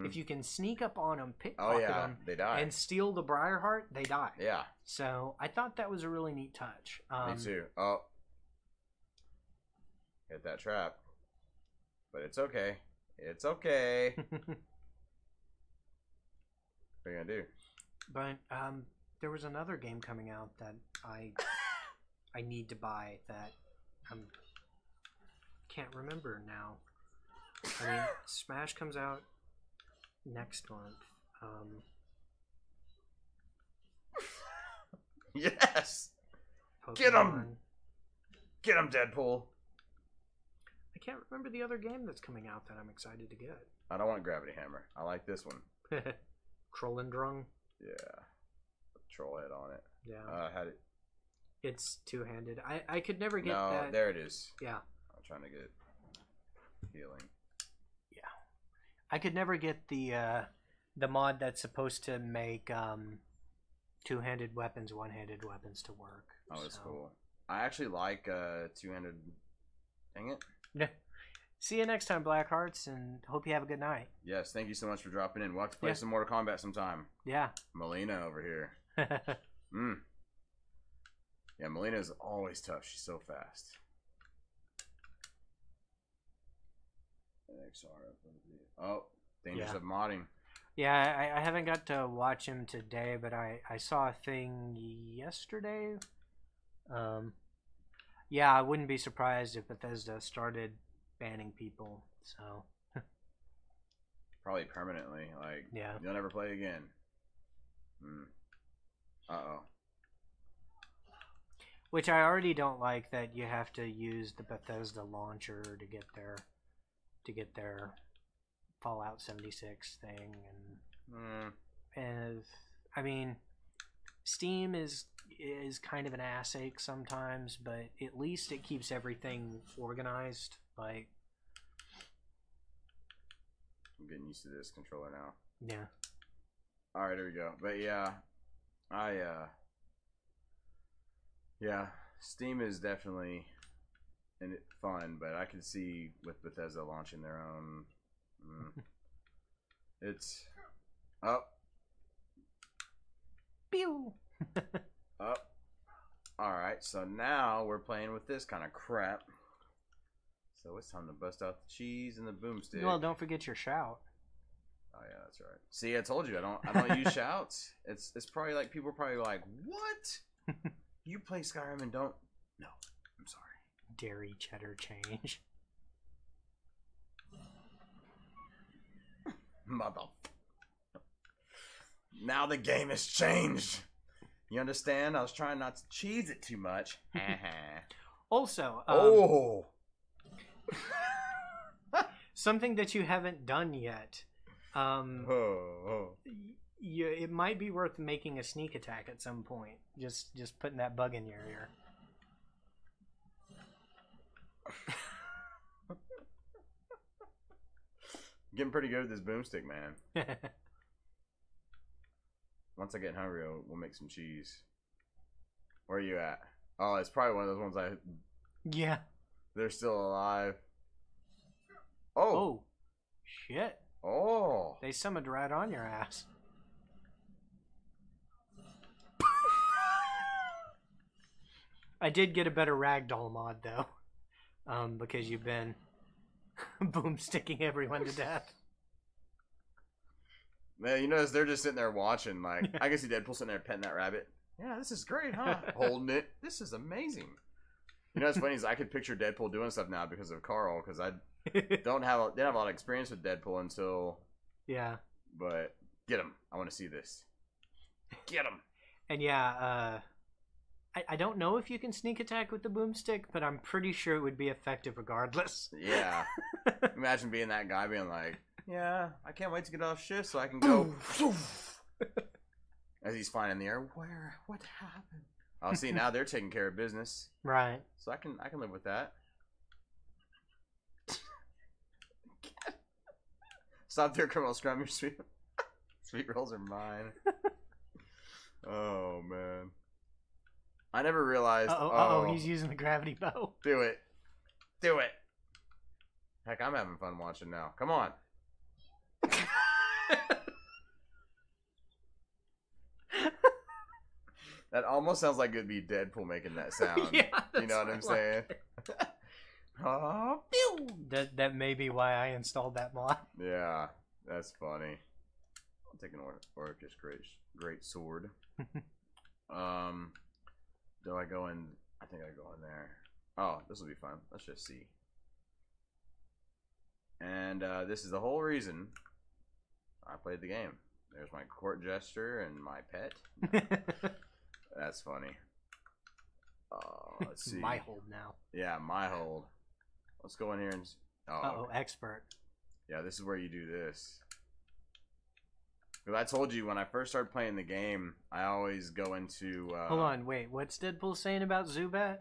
S2: if you can sneak up on them, pickpocket them,
S1: they die.
S2: and steal the Briarheart, they die.
S1: Yeah.
S2: So I thought that was a really neat touch.
S1: Me too. Oh. Hit that trap. But it's okay. It's okay. What are you gonna do?
S2: But there was another game coming out that I need to buy that can't remember now. I mean, Smash comes out next month.
S1: Yes.
S2: Pokemon.
S1: Get him. Get him, Deadpool.
S2: I can't remember the other game that's coming out that I'm excited to get.
S1: I don't want Gravity Hammer. I like this one.
S2: Trollendrung.
S1: Yeah. Troll head on it.
S2: Yeah.
S1: Had it.
S2: It's two-handed. I could never get
S1: no,
S2: that.
S1: there it is.
S2: Yeah.
S1: I'm trying to get healing.
S2: Yeah. I could never get the mod that's supposed to make two-handed weapons, one-handed weapons to work.
S1: Oh, that's cool. I actually like two-handed. Dang it.
S2: Yeah. See you next time, Blackhearts, and hope you have a good night.
S1: Yes, thank you so much for dropping in. We'll have to play some Mortal Kombat sometime.
S2: Yeah.
S1: Melina over here. Yeah, Melina is always tough. She's so fast. Oh, dangers of modding.
S2: Yeah, I haven't got to watch him today, but I saw a thing yesterday. Yeah, I wouldn't be surprised if Bethesda started banning people. So
S1: probably permanently. Like,
S2: yeah,
S1: you'll never play again. Uh-oh.
S2: Which I already don't like, that you have to use the Bethesda launcher to get their Fallout 76 thing, and I mean, Steam is kind of an ass ache sometimes, but at least it keeps everything organized. Like,
S1: I'm getting used to this controller now.
S2: Yeah.
S1: All right, there we go. But yeah, yeah, Steam is definitely fun, but I can see with Bethesda launching their own, it's up.
S2: Pew.
S1: Up. All right, so now we're playing with this kind of crap. So it's time to bust out the cheese and the boomstick.
S2: Well, don't forget your shout.
S1: Oh yeah, that's right. See, I told you I don't use shouts. It's probably like people are probably like, what? You play Skyrim and don't? No, I'm sorry.
S2: Dairy cheddar change.
S1: Mother. Now the game has changed. You understand? I was trying not to cheese it too much.
S2: Also,
S1: oh.
S2: something that you haven't done yet. It might be worth making a sneak attack at some point. Just putting that bug in your ear.
S1: Getting pretty good with this boomstick, man. Once I get hungry, we'll make some cheese. Where are you at? Oh, it's probably one of those ones
S2: Yeah.
S1: They're still alive.
S2: Oh. Shit.
S1: Oh.
S2: They summoned right on your ass. I did get a better ragdoll mod, though. Because you've been boomsticking everyone to death.
S1: Man, you notice they're just sitting there watching. Like, I can see Deadpool sitting there petting that rabbit. Yeah, this is great, huh? Holding it. This is amazing. You know what's funny is I could picture Deadpool doing stuff now because of Carl, because I didn't have a lot of experience with Deadpool until...
S2: Yeah.
S1: But, get him. I want to see this. Get him.
S2: And yeah, I don't know if you can sneak attack with the boomstick, but I'm pretty sure it would be effective regardless.
S1: Yeah. Imagine being that guy being like, yeah, I can't wait to get off shift so I can go. As he's flying in the air. What happened? Oh, see, now they're taking care of business.
S2: Right.
S1: So I can live with that. Stop there, criminal scrum. Your sweet rolls are mine. Oh, man. I never realized.
S2: He's using the gravity bow.
S1: Do it. Do it. Heck, I'm having fun watching now. Come on. That almost sounds like it'd be Deadpool making that sound.
S2: Yeah,
S1: you know what I'm saying? Oh, pew!
S2: That may be why I installed that mod.
S1: Yeah, that's funny. I'll take an Orcish great sword. Do I go in? I think I go in there. Oh, this will be fun. Let's just see. And this is the whole reason I played the game. There's my court jester and my pet. That's funny. Let's see.
S2: My hold now.
S1: Yeah, my hold. Let's go in here and...
S2: Okay. Expert.
S1: Yeah, this is where you do this. Because I told you, when I first started playing the game, I always go into...
S2: Hold on, wait. What's Deadpool saying about Zubat?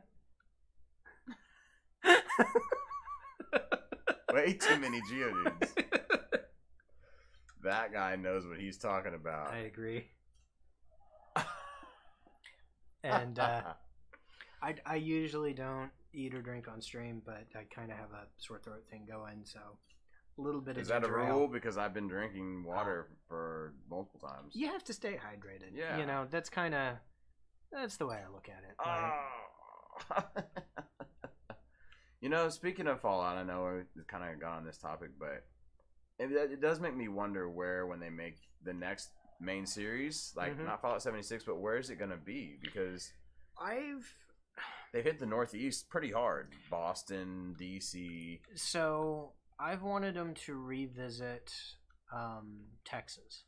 S1: Way too many Geodudes. That guy knows what he's talking about.
S2: I agree. And I usually don't eat or drink on stream, but I kind of have a sore throat thing going, so a little bit
S1: Is
S2: of
S1: that a
S2: ginger ale.
S1: rule? Because I've been drinking water for multiple times.
S2: You have to stay hydrated.
S1: Yeah.
S2: You know, that's the way I look at it. Like,
S1: You know, speaking of Fallout, I know we kind of got on this topic, but it does make me wonder when they make the next main series, like not Fallout 76, but where is it going to be? Because they've hit the Northeast pretty hard. Boston, DC.
S2: So I've wanted them to revisit Texas.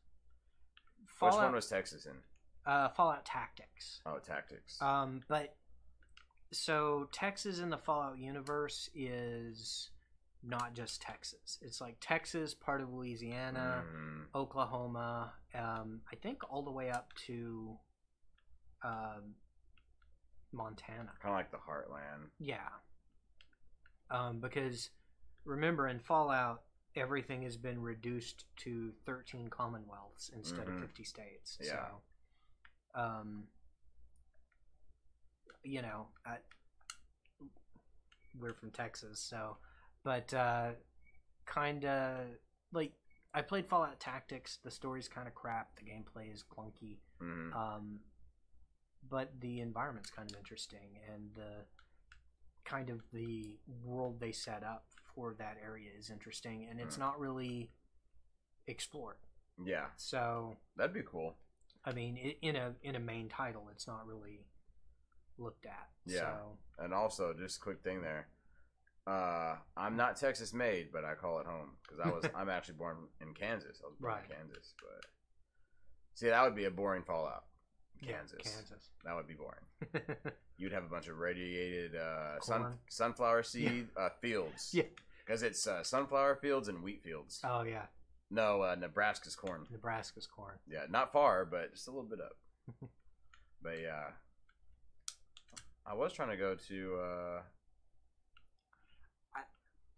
S1: Which one was Texas in?
S2: Fallout Tactics.
S1: Oh, Tactics.
S2: But so Texas in the Fallout universe is not just Texas. It's like Texas, part of Louisiana, Oklahoma, I think all the way up to Montana.
S1: Kind of like the Heartland.
S2: Yeah. Because remember, in Fallout, everything has been reduced to 13 commonwealths instead of 50 states.
S1: Yeah.
S2: So, you know, we're from Texas, so... But kind of like I played Fallout Tactics. The story's kind of crap. The gameplay is clunky. But the environment's kind of interesting, and the world they set up for that area is interesting, and it's not really explored.
S1: Yeah.
S2: So
S1: that'd be cool.
S2: I mean, in a main title, it's not really looked at.
S1: Yeah.
S2: So.
S1: And also, just a quick thing there. I'm not Texas made, but I call it home because I'm actually born in Kansas. I was born in Kansas, but see, that would be a boring Fallout. Kansas.
S2: Yeah, Kansas.
S1: That would be boring. You'd have a bunch of radiated
S2: Corn.
S1: sunflower seed fields.
S2: Yeah.
S1: Because it's sunflower fields and wheat fields.
S2: Oh yeah.
S1: No, Nebraska's corn.
S2: Nebraska's corn.
S1: Yeah, not far, but just a little bit up. But yeah, I was trying to go to.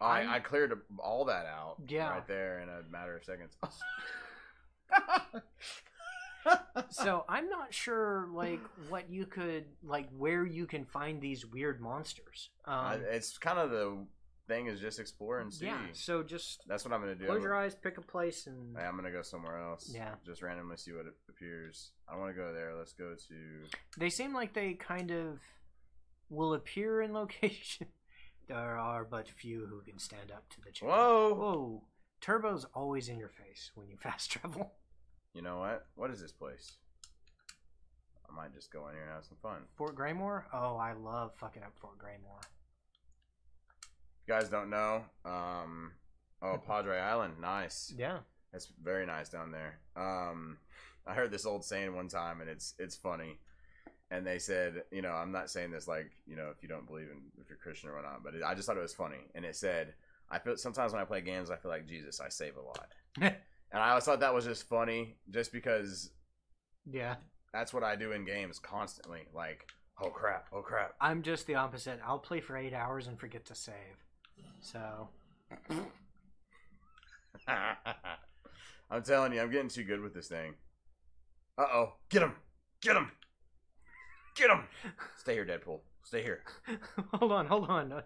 S1: I cleared all that out.
S2: Yeah.
S1: Right there in a matter of seconds.
S2: So I'm not sure, like, what you could, like, where you can find these weird monsters.
S1: It's kind of the thing is just explore and see.
S2: Yeah. So just
S1: that's what I'm gonna do.
S2: Close your eyes, pick a place, and
S1: I'm gonna go somewhere else.
S2: Yeah.
S1: Just randomly see what appears. I don't want to go there. Let's go to.
S2: They seem like they kind of will appear in location. There are but few who can stand up to the challenge.
S1: Whoa!
S2: Whoa! Turbo's always in your face when you fast travel.
S1: You know what? What is this place? I might just go in here and have some fun.
S2: Fort Graymore? Oh, I love fucking up Fort Graymore.
S1: If you guys don't know, oh, Padre Island, nice.
S2: Yeah.
S1: It's very nice down there. I heard this old saying one time, and it's funny. And they said, you know, I'm not saying this like, you know, if you don't believe in if you're Christian or whatnot, but I just thought it was funny. And it said, I feel sometimes when I play games, I feel like Jesus, I save a lot. And I always thought that was just funny, just because.
S2: Yeah.
S1: That's what I do in games constantly. Like, oh crap, oh crap.
S2: I'm just the opposite. I'll play for 8 hours and forget to save. So.
S1: I'm telling you, I'm getting too good with this thing. Uh-oh. Get him! Get him! Get him! Stay here, Deadpool. Stay here.
S2: Hold on.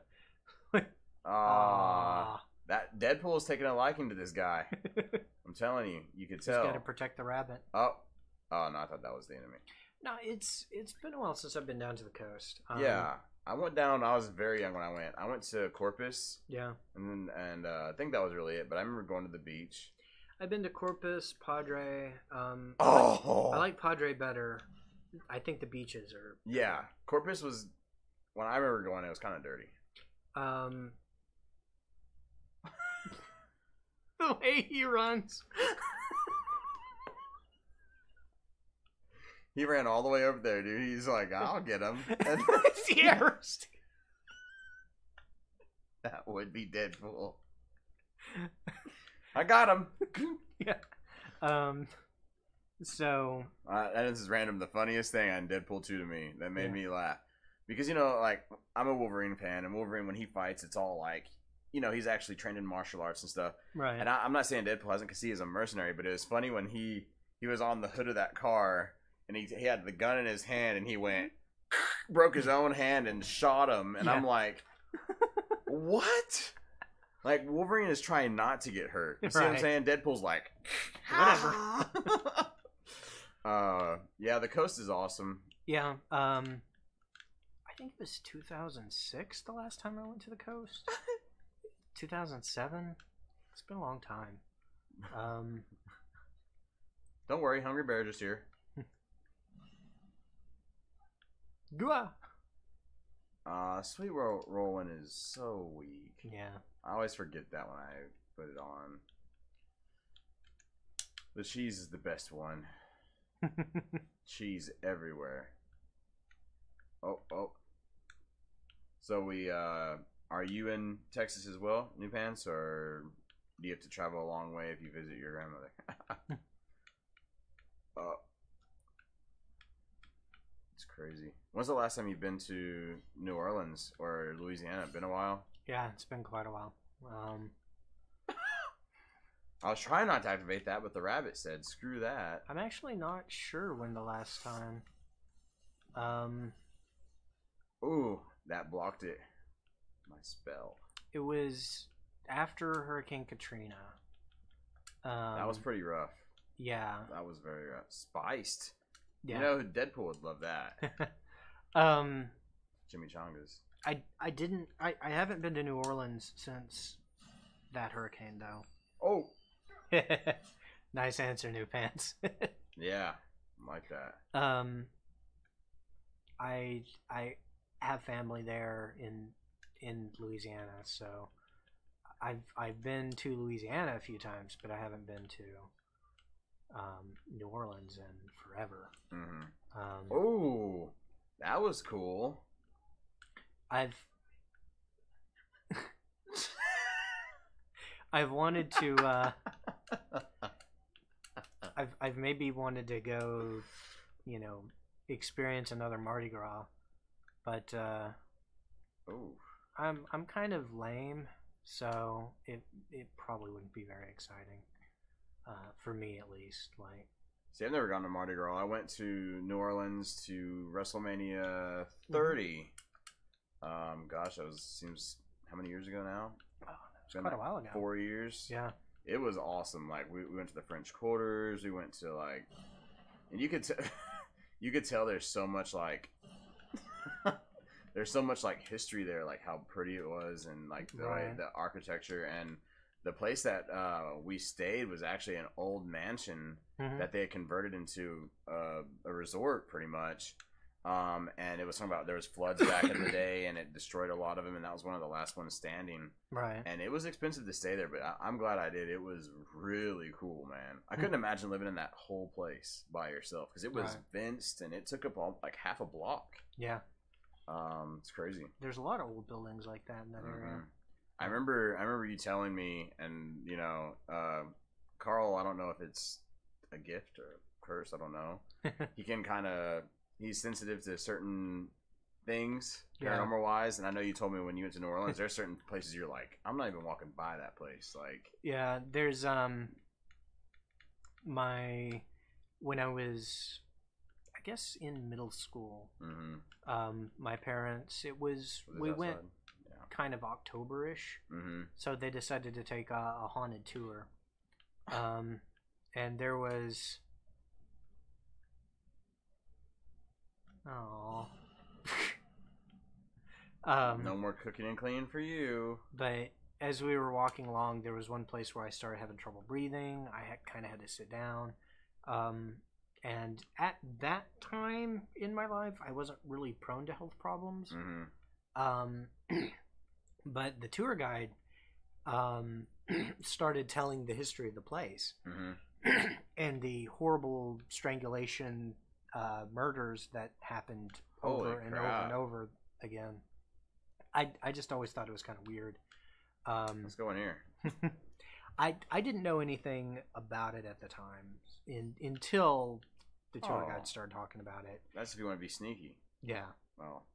S1: That Deadpool is taking a liking to this guy. I'm telling you, you could tell.
S2: He's got to protect the rabbit.
S1: Oh no, I thought that was the enemy.
S2: No, it's been a while since I've been down to the coast.
S1: Yeah, I went down. I was very young when I went. I went to Corpus.
S2: Yeah,
S1: and I think that was really it. But I remember going to the beach.
S2: I've been to Corpus, Padre.
S1: I
S2: like Padre better. I think the beaches are.
S1: Yeah, Corpus was when I remember going. It was kind of dirty.
S2: The way he runs.
S1: He ran all the way over there, dude. He's like, I'll get him.
S2: Yeah.
S1: That would be Deadpool. I got him.
S2: Yeah. So.
S1: And this is random. The funniest thing on Deadpool 2 to me that made me laugh. Because, you know, like, I'm a Wolverine fan. And Wolverine, when he fights, it's all like, you know, he's actually trained in martial arts and stuff.
S2: Right.
S1: And I'm not saying Deadpool hasn't, because he is a mercenary. But it was funny when he was on the hood of that car. And he had the gun in his hand. And he went, broke his own hand and shot him. And I'm like, what? Like, Wolverine is trying not to get hurt. You see what I'm saying? Deadpool's like,
S2: whatever.
S1: Yeah, the coast is awesome.
S2: Yeah. I think it was 2006 the last time I went to the coast. 2007. It's been a long time.
S1: Don't worry, Hungry Bear just here.
S2: Gua.
S1: Sweet Rollin' is so weak.
S2: Yeah.
S1: I always forget that when I put it on. The cheese is the best one. Cheese everywhere. Oh. So we, are you in Texas as well, New Pants, or do you have to travel a long way if you visit your grandmother? It's crazy. When's the last time you've been to New Orleans or Louisiana? Been a while?
S2: Yeah, it's been quite a while.
S1: I was trying not to activate that, but the rabbit said, screw that.
S2: I'm actually not sure when the last time.
S1: Ooh, that blocked it. My spell.
S2: It was after Hurricane Katrina.
S1: That was pretty rough.
S2: Yeah.
S1: That was very rough. Spiced.
S2: Yeah.
S1: You know, Deadpool would love that. Chimichangas.
S2: I haven't been to New Orleans since that hurricane, though.
S1: Oh.
S2: Nice answer, New Pants.
S1: Yeah, like that.
S2: I have family there in in Louisiana, so I've been to Louisiana a few times, but I haven't been to New Orleans in forever.
S1: Oh, that was cool.
S2: I've wanted to. I've maybe wanted to go, experience another Mardi Gras, but I'm kind of lame, so it probably wouldn't be very exciting, for me at least. Like,
S1: see, I've never gone to Mardi Gras. I went to New Orleans to WrestleMania 30. Gosh, that seems how many years ago now?
S2: Oh, it was quite a while ago.
S1: 4 years.
S2: Yeah.
S1: It was awesome. Like we went to the French Quarters. We went to and you could you could tell there's so much there's so much history there, like how pretty it was, and the architecture, and the place that we stayed was actually an old mansion that they had converted into a resort, pretty much. And it was talking about there was floods back in the day, and it destroyed a lot of them, and that was one of the last ones standing.
S2: Right.
S1: And it was expensive to stay there, but I'm glad I did. It was really cool, man. I couldn't imagine living in that whole place by yourself, because it was fenced, and it took up half a block.
S2: Yeah.
S1: It's crazy.
S2: There's a lot of old buildings like that in that area.
S1: I remember you telling me, and Carl, I don't know if it's a gift or a curse, I don't know. He's sensitive to certain things, paranormal wise, and I know you told me when you went to New Orleans, there's certain places you're like, I'm not even walking by that place. Like,
S2: yeah, there's when I was, I guess, in middle school, my parents, we went kind of October-ish, so they decided to take a haunted tour, and there was. Oh.
S1: No more cooking and cleaning for you.
S2: But as we were walking along, there was one place where I started having trouble breathing. I kind of had to sit down. And at that time in my life, I wasn't really prone to health problems. But the tour guide started telling the history of the place and the horrible strangulation murders that happened over and over and over again. I just always thought it was kind of weird.
S1: Let's go in here.
S2: I didn't know anything about it at the time until the tour guide started talking about it.
S1: That's if you want to be sneaky.
S2: Yeah.
S1: Well,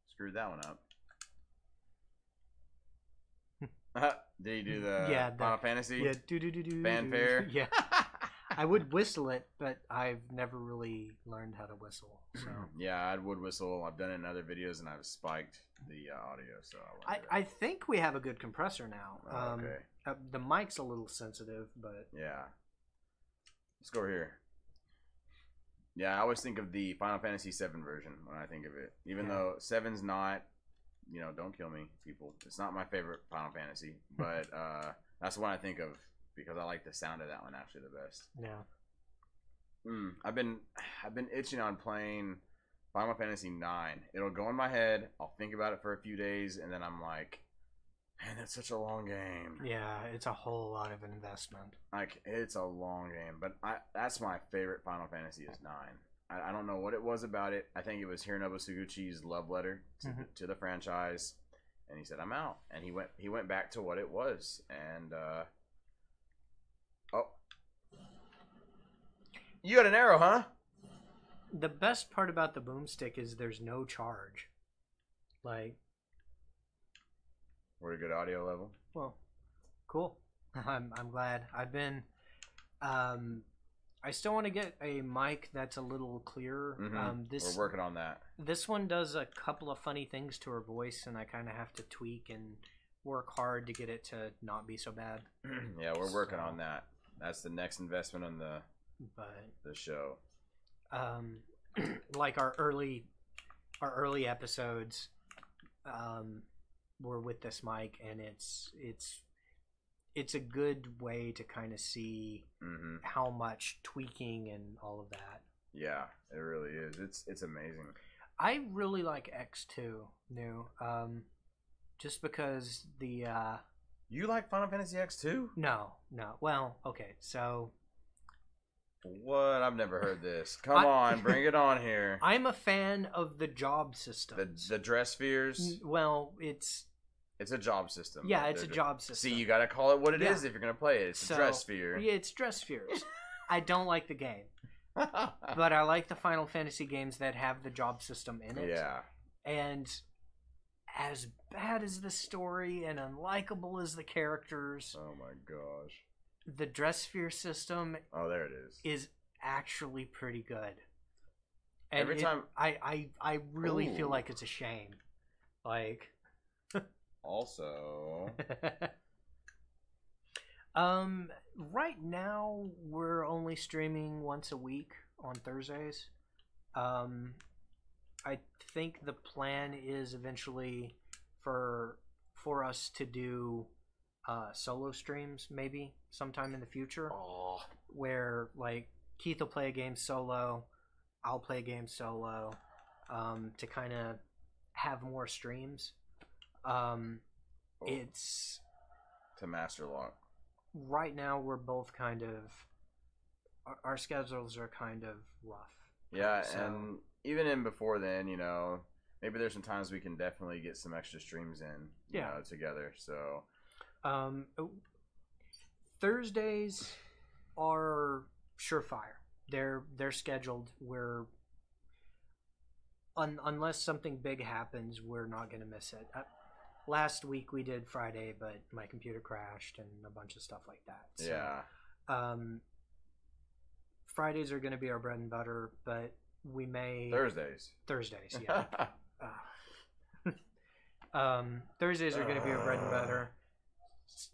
S1: screwed that one up. Did you do the Final Fantasy?
S2: Yeah,
S1: fanfare.
S2: Yeah. I would whistle it, but I've never really learned how to whistle. So
S1: yeah, I would whistle. I've done it in other videos, and I've spiked the audio. So
S2: I think we have a good compressor now.
S1: Okay.
S2: The mic's a little sensitive, but
S1: yeah. Let's go over here. Yeah, I always think of the Final Fantasy VII version when I think of it, even though 7's not. Don't kill me, people. It's not my favorite Final Fantasy, but that's the one I think of. Because I like the sound of that one actually the best.
S2: Yeah.
S1: I've been itching on playing Final Fantasy 9. It'll go in my head. I'll think about it for a few days, and then I'm like, man, that's such a long game.
S2: Yeah, it's a whole lot of investment.
S1: Like, it's a long game, but that's my favorite Final Fantasy is 9. I don't know what it was about it. I think it was Hironobu Suguchi's love letter to the franchise, and he said, "I'm out," and he went back to what it was, and oh, you got an arrow, huh?
S2: The best part about the boomstick is there's no charge. Like,
S1: we're a good audio level.
S2: Well, cool. I'm glad. I've been. I still want to get a mic that's a little clearer.
S1: We're working on that.
S2: This one does a couple of funny things to her voice, and I kind of have to tweak and work hard to get it to not be so bad.
S1: Yeah, we're working on that. That's the next investment on the show.
S2: Like our early episodes were with this mic, and it's a good way to kind of see how much tweaking and all of that.
S1: Yeah, it really is. It's amazing.
S2: I really like X2 new. just because the
S1: You like Final Fantasy X too?
S2: no. Well, okay, so
S1: What? I've never heard this. Come on, bring it on here.
S2: I'm a fan of the job system.
S1: The dress spheres.
S2: Well, it's
S1: a job system.
S2: Yeah, it's a job system.
S1: See, you got to call it what it is if you're gonna play it. It's a dress sphere.
S2: Yeah, it's dress spheres. I don't like the game, but I like the Final Fantasy games that have the job system in it.
S1: Yeah.
S2: And as bad as the story and unlikable as the characters,
S1: oh my gosh,
S2: the dress sphere system.
S1: Oh, there it
S2: is actually pretty good. And
S1: every time
S2: I really feel like it's a shame. Like
S1: also
S2: right now we're only streaming once a week on Thursdays. I think the plan is eventually for us to do solo streams maybe sometime in the future.
S1: Oh.
S2: Where like Keith will play a game solo, I'll play a game solo, to kind of have more streams. It's
S1: to master lock.
S2: Right now we're both kind of our schedules are kind of rough.
S1: Yeah,
S2: so,
S1: and even in before then, you know, maybe there's some times we can definitely get some extra streams in, you know, together. So,
S2: Thursdays are surefire. They're scheduled. We're unless something big happens, we're not going to miss it. Last week we did Friday, but my computer crashed and a bunch of stuff like that. So,
S1: yeah.
S2: Fridays are going to be our bread and butter, but we may
S1: Thursdays,
S2: yeah. Thursdays are going to be our bread and butter.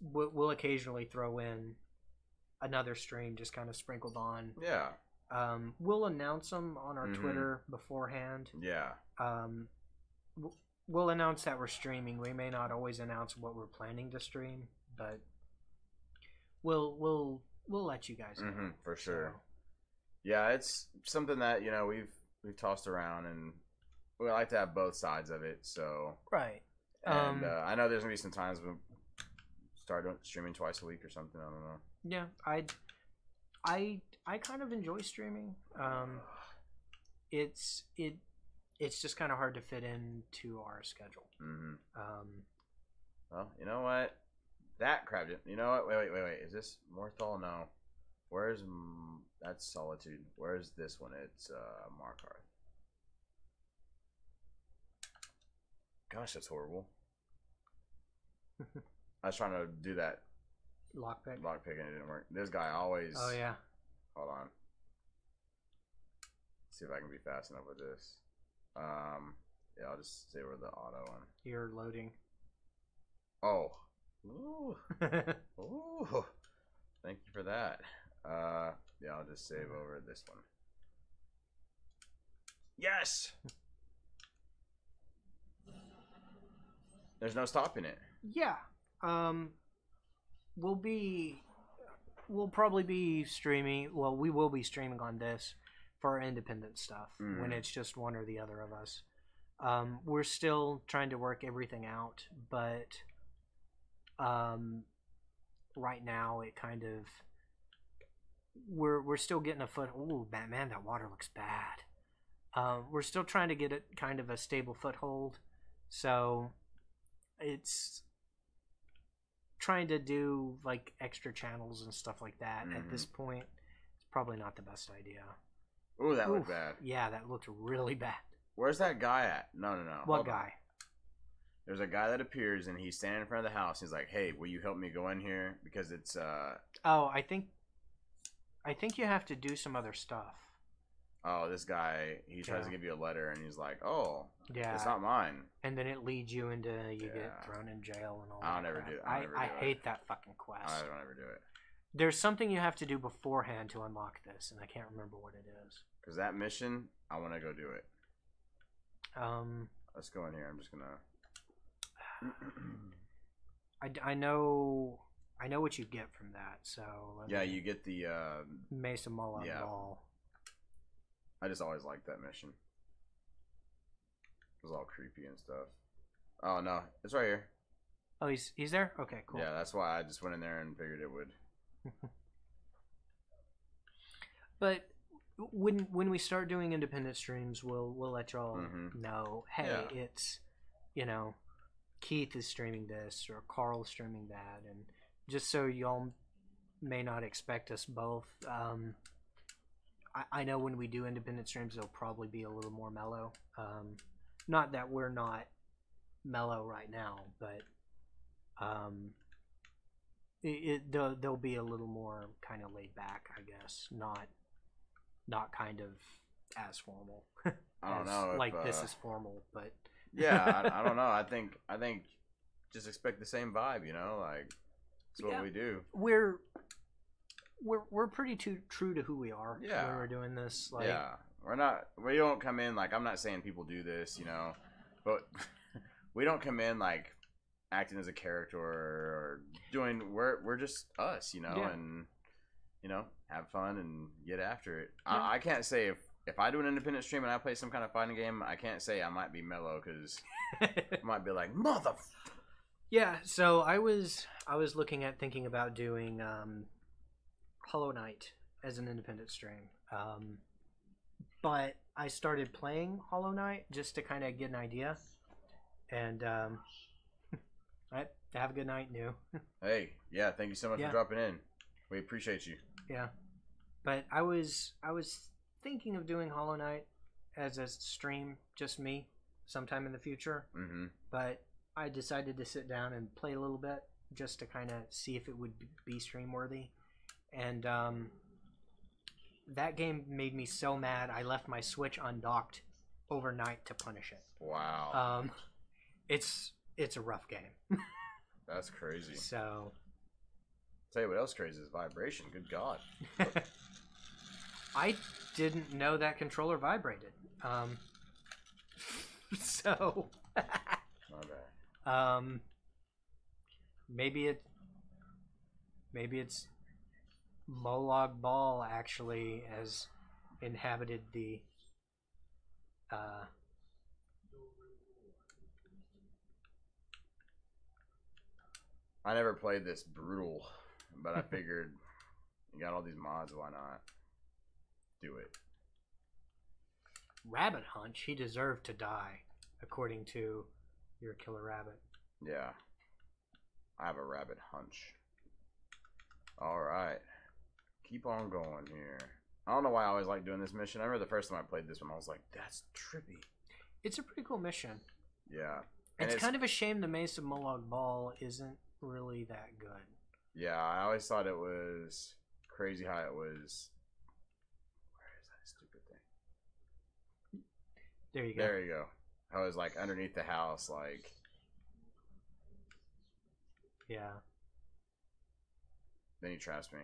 S2: We'll occasionally throw in another stream, just kind of sprinkled on.
S1: Yeah.
S2: We'll announce them on our Twitter beforehand.
S1: Yeah.
S2: We'll announce that we're streaming. We may not always announce what we're planning to stream, but we'll let you guys know.
S1: For sure.
S2: So.
S1: Yeah, it's something that, you know, we've tossed around, and we like to have both sides of it. So
S2: right.
S1: And I know there's gonna be some times when start streaming twice a week or something. I don't know.
S2: Yeah, I kind of enjoy streaming. It's just kind of hard to fit into our schedule.
S1: Well, you know what? That crap. You know what? Wait. Is this Morthal? No. Where's that's Solitude? Where's this one? It's Markarth. Gosh, that's horrible. I was trying to do that
S2: lockpick
S1: and it didn't work. This guy always.
S2: Oh yeah.
S1: Hold on. See if I can be fast enough with this. Yeah, I'll just stay with the auto one.
S2: You're loading.
S1: Oh. Ooh. Ooh. Thank you for that. Yeah, I'll just save over this one. Yes. There's no stopping it.
S2: Yeah. We'll probably be streaming. Well, we will be streaming on this for our independent stuff when it's just one or the other of us. We're still trying to work everything out, but right now it kind of we're still getting a foot. Oh man, that water looks bad. We're still trying to get it kind of a stable foothold, so it's trying to do like extra channels and stuff like that. At this point, it's probably not the best idea.
S1: Ooh, that looked bad.
S2: Yeah, that looked really bad.
S1: Where's that guy at? No.
S2: What guy?
S1: There's a guy that appears and he's standing in front of the house. He's like, "Hey, will you help me go in here because it's
S2: Oh, I think you have to do some other stuff.
S1: Oh, this guy, he tries to give you a letter and he's like, "Oh,
S2: yeah,
S1: it's not mine."
S2: And then it leads you into get thrown in jail and all
S1: I'll
S2: that.
S1: never do it.
S2: I hate that fucking quest.
S1: I don't ever do it.
S2: There's something you have to do beforehand to unlock this, and I can't remember what it is.
S1: Because that mission, I want to go do it. Let's go in here. I'm just gonna.
S2: I know what you get from that. So
S1: yeah, you get the
S2: Mesa Mullah ball.
S1: I just always liked that mission. It was all creepy and stuff. Oh no, it's right here.
S2: Oh, he's there. Okay, cool.
S1: Yeah, that's why I just went in there and figured it would.
S2: But when we start doing independent streams, we'll let y'all know. Hey,
S1: Yeah.
S2: it's Keith is streaming this or Carl's streaming that, and just so y'all may not expect us both. I know when we do independent streams, they'll probably be a little more mellow. Not that we're not mellow right now, but they'll be a little more kind of laid back, I guess. Not kind of as formal.
S1: I don't know.
S2: Like this is formal, but
S1: yeah, I don't know. I think just expect the same vibe. Like it's what we do.
S2: We're pretty true to who we are.
S1: Yeah.
S2: When we're doing this. Like,
S1: yeah, we don't come in like, I'm not saying people do this, but we don't come in like acting as a character or doing. We're just us,
S2: Yeah.
S1: and have fun and get after it.
S2: Yeah.
S1: I can't say if I do an independent stream and I play some kind of fighting game, I can't say I might be mellow because I might be like mother.
S2: Yeah. So I was thinking about doing Hollow Knight as an independent stream. But I started playing Hollow Knight just to kind of get an idea. And have a good night, New.
S1: Hey, yeah, thank you so much
S2: Yeah.
S1: for dropping in. We appreciate you.
S2: Yeah. But I was thinking of doing Hollow Knight as a stream, just me, sometime in the future.
S1: Mm-hmm.
S2: But I decided to sit down and play a little bit just to kind of see if it would be stream worthy. And that game made me so mad I left my Switch undocked overnight to punish it.
S1: Wow.
S2: It's a rough game.
S1: That's crazy.
S2: So
S1: Tell you what else crazy is vibration. Good God.
S2: I didn't know that controller vibrated. So
S1: My bad.
S2: maybe it's Molag Bal actually has inhabited the
S1: I never played this brutal, but I figured you got all these mods, why not do it?
S2: Rabbit Hunch. He deserved to die, according to your Killer Rabbit.
S1: Yeah. I have a rabbit hunch. Alright. Keep on going here. I don't know why I always like doing this mission. I remember the first time I played this one, I was like, that's trippy.
S2: It's a pretty cool mission.
S1: Yeah.
S2: It's kind of a shame the Mace of Molag Bal isn't really that good.
S1: Yeah, I always thought it was crazy how it was. Where is that stupid thing?
S2: There you go.
S1: There you go. How it was like underneath the house, like.
S2: Yeah.
S1: Then he traps me.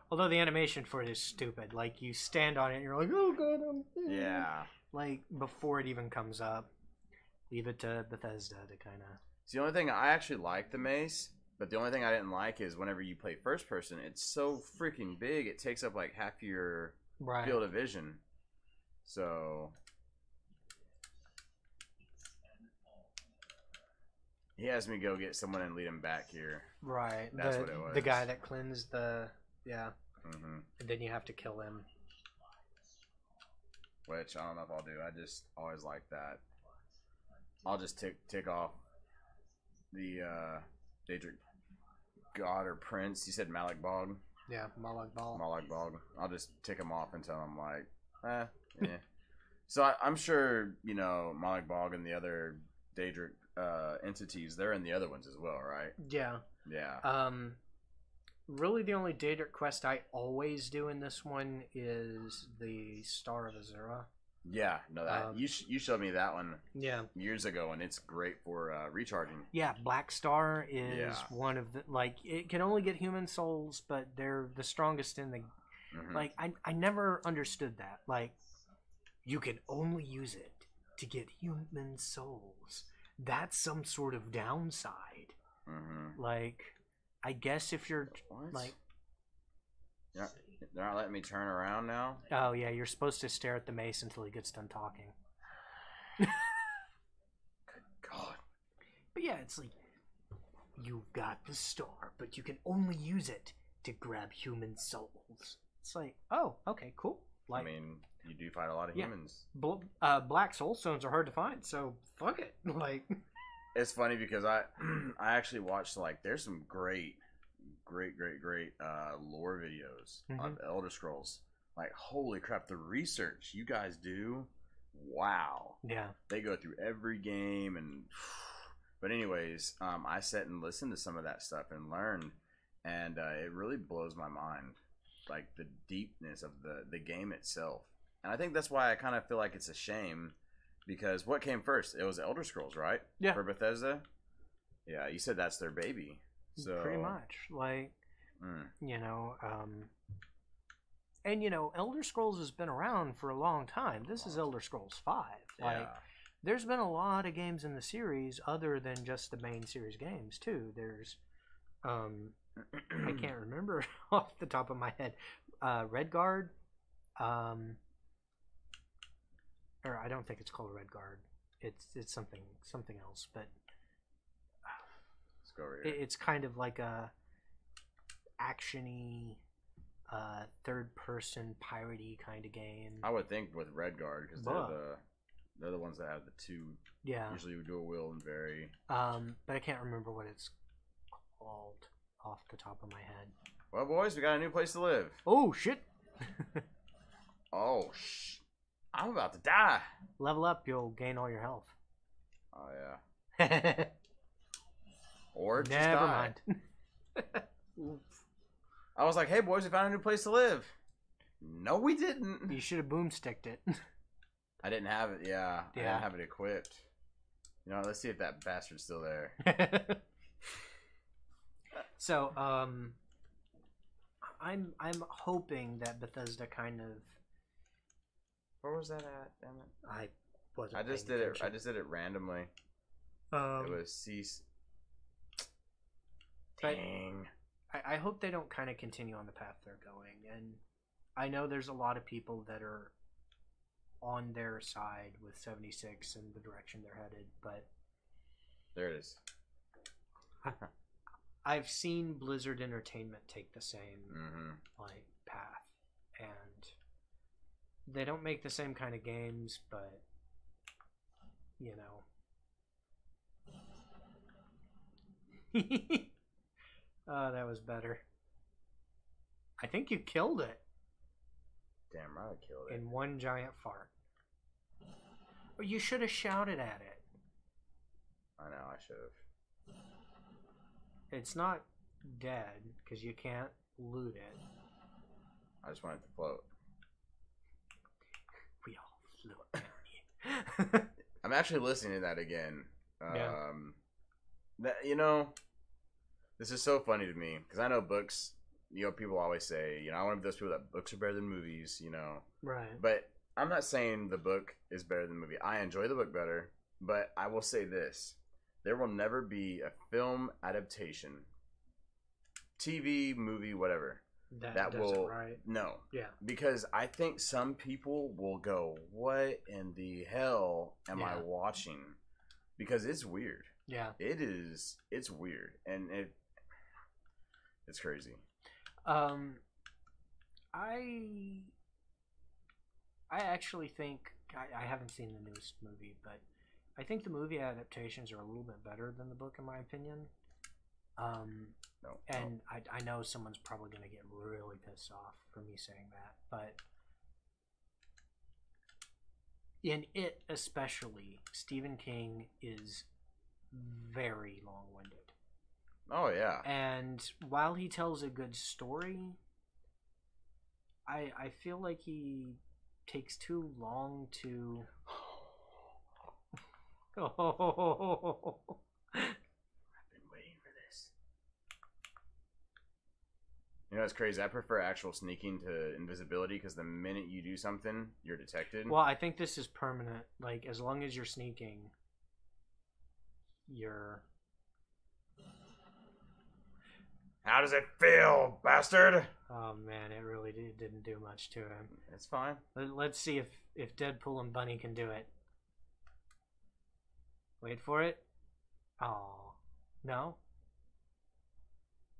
S2: Although the animation for it is stupid. Like, you stand on it and you're like, oh god,
S1: Yeah.
S2: Like, before it even comes up. Leave it to Bethesda to kind of...
S1: It's the only thing I actually like the mace, but the only thing I didn't like is whenever you play first person, it's so freaking big. It takes up like half your field of vision. So he has me go get someone and lead him back here.
S2: Right.
S1: That's what it was.
S2: The guy that cleansed the... Yeah.
S1: Mm-hmm.
S2: And then you have to kill him.
S1: Which I don't know if I'll do. I just always like that. I'll just tick off the Daedric God or Prince. You said Malik Bog.
S2: Yeah, Molag Bal.
S1: Molag Bog. I'll just tick him off until I'm like, yeah. So I'm sure Molag Bog and the other Daedric entities. They're in the other ones as well, right?
S2: Yeah.
S1: Yeah.
S2: Really, the only Daedric quest I always do in this one is the Star of Azura.
S1: Yeah, no, that you showed me that one.
S2: Yeah.
S1: Years ago, and it's great for recharging.
S2: Yeah, Black Star is one of the it can only get human souls, but they're the strongest in the.
S1: Mm-hmm.
S2: Like I never understood that. Like, you can only use it to get human souls. That's some sort of downside.
S1: Mm-hmm.
S2: Like, I guess if you're
S1: What?
S2: like.
S1: Yeah, they're not letting me turn around now.
S2: Oh yeah, you're supposed to stare at the mace until he gets done talking. yeah, it's like you've got the star, but you can only use it to grab human souls. It's like, oh, okay, cool. Like,
S1: I mean, you do find a lot of humans.
S2: Black soul stones are hard to find, so fuck it. Like,
S1: it's funny because I actually watched, like, there's some great lore videos on Elder Scrolls. Like, holy crap, the research you guys do, wow.
S2: Yeah.
S1: They go through every game and but anyways, I sat and listened to some of that stuff and learned, and it really blows my mind, like the deepness of the game itself. And I think that's why I kind of feel like it's a shame, because what came first? It was Elder Scrolls, right?
S2: Yeah.
S1: For Bethesda? Yeah, you said that's their baby. So
S2: pretty much. Like, you know, and you know, Elder Scrolls has been around for a long time. This is Elder Scrolls 5. Like,
S1: yeah.
S2: There's been a lot of games in the series other than just the main series games too. There's I can't remember off the top of my head. Redguard, or I don't think it's called Redguard. It's something else, but
S1: let's go over here.
S2: It's kind of like a actiony, third person piratey kind of game.
S1: I would think with Redguard, because they're the ones that have the two.
S2: Yeah.
S1: Usually dual wield and very.
S2: But I can't remember what it's called off the top of my head.
S1: Well, boys, we got a new place to live.
S2: Oh shit!
S1: Oh I'm about to die.
S2: Level up, you'll gain all your health.
S1: Oh yeah. Or just
S2: never
S1: die.
S2: mind.
S1: I was like, hey boys, we found a new place to live. No, we didn't.
S2: You should have boomsticked it.
S1: I didn't have it. Yeah, I didn't have it equipped. You know, let's see if that bastard's still there.
S2: So, I'm hoping that Bethesda kind of.
S1: Where was that at? Damn it!
S2: I wasn't.
S1: I just did it. I just did it randomly. It was cease. Dang.
S2: I hope they don't kind of continue on the path they're going, and I know there's a lot of people that are on their side with 76 and the direction they're headed, but
S1: there it is.
S2: I've seen Blizzard Entertainment take the same like path, and they don't make the same kind of games, but you know. Oh, that was better. I think you killed it.
S1: Damn right, I killed it.
S2: In one giant fart. Or you should have shouted at it.
S1: I know, I should have.
S2: It's not dead, because you can't loot it.
S1: I just wanted to float.
S2: We all float down here.
S1: I'm actually listening to that again.
S2: Yeah.
S1: That, you know, this is so funny to me, because I know books, you know, people always say, you know, I want to be those people that books are better than movies, you know.
S2: Right.
S1: But I'm not saying the book is better than the movie. I enjoy the book better, but I will say this. There will never be a film adaptation, TV, movie, whatever, that will,
S2: right.
S1: No.
S2: Yeah.
S1: Because I think some people will go, what in the hell am I watching? Because it's weird.
S2: Yeah.
S1: It's weird. And it's crazy.
S2: I actually think I haven't seen the newest movie, but I think the movie adaptations are a little bit better than the book, in my opinion. And I know someone's probably going to get really pissed off for me saying that, but in it especially, Stephen King is very long-winded.
S1: Oh yeah.
S2: And while he tells a good story, I feel like he takes too long to. Oh.
S1: I've been waiting for this. You know, it's crazy. I prefer actual sneaking to invisibility, because the minute you do something, you're detected.
S2: Well, I think this is permanent. Like, as long as you're sneaking, you're.
S1: How does it feel, bastard?
S2: Oh man, it really didn't do much to him.
S1: It's fine.
S2: Let's see if Deadpool and Bunny can do it. Wait for it. Oh, no.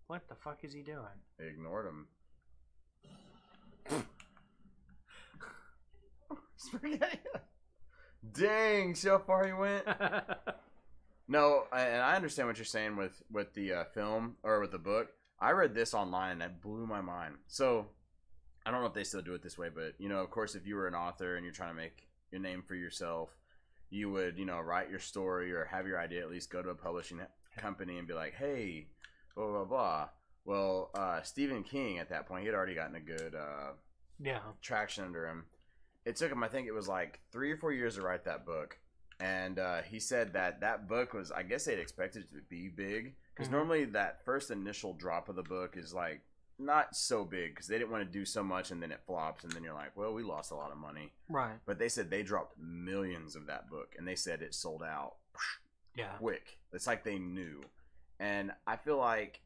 S2: What the fuck is he doing?
S1: They ignored him. Spaghetti. Dang, see how far he went? No, and I understand what you're saying with the film or with the book. I read this online and that blew my mind. So I don't know if they still do it this way, but of course, if you were an author and you're trying to make your name for yourself, you would write your story or have your idea at least go to a publishing company and be like, hey, blah blah blah. Well, Stephen King at that point, he had already gotten a good traction under him. It took him, I think it was like 3 or 4 years to write that book. And he said that book was, I guess they'd expected it to be big. Because normally that first initial drop of the book is like not so big because they didn't want to do so much and then it flops. And then you're like, well, we lost a lot of money.
S2: Right.
S1: But they said they dropped millions of that book. And they said it sold out quick. It's like they knew. And I feel like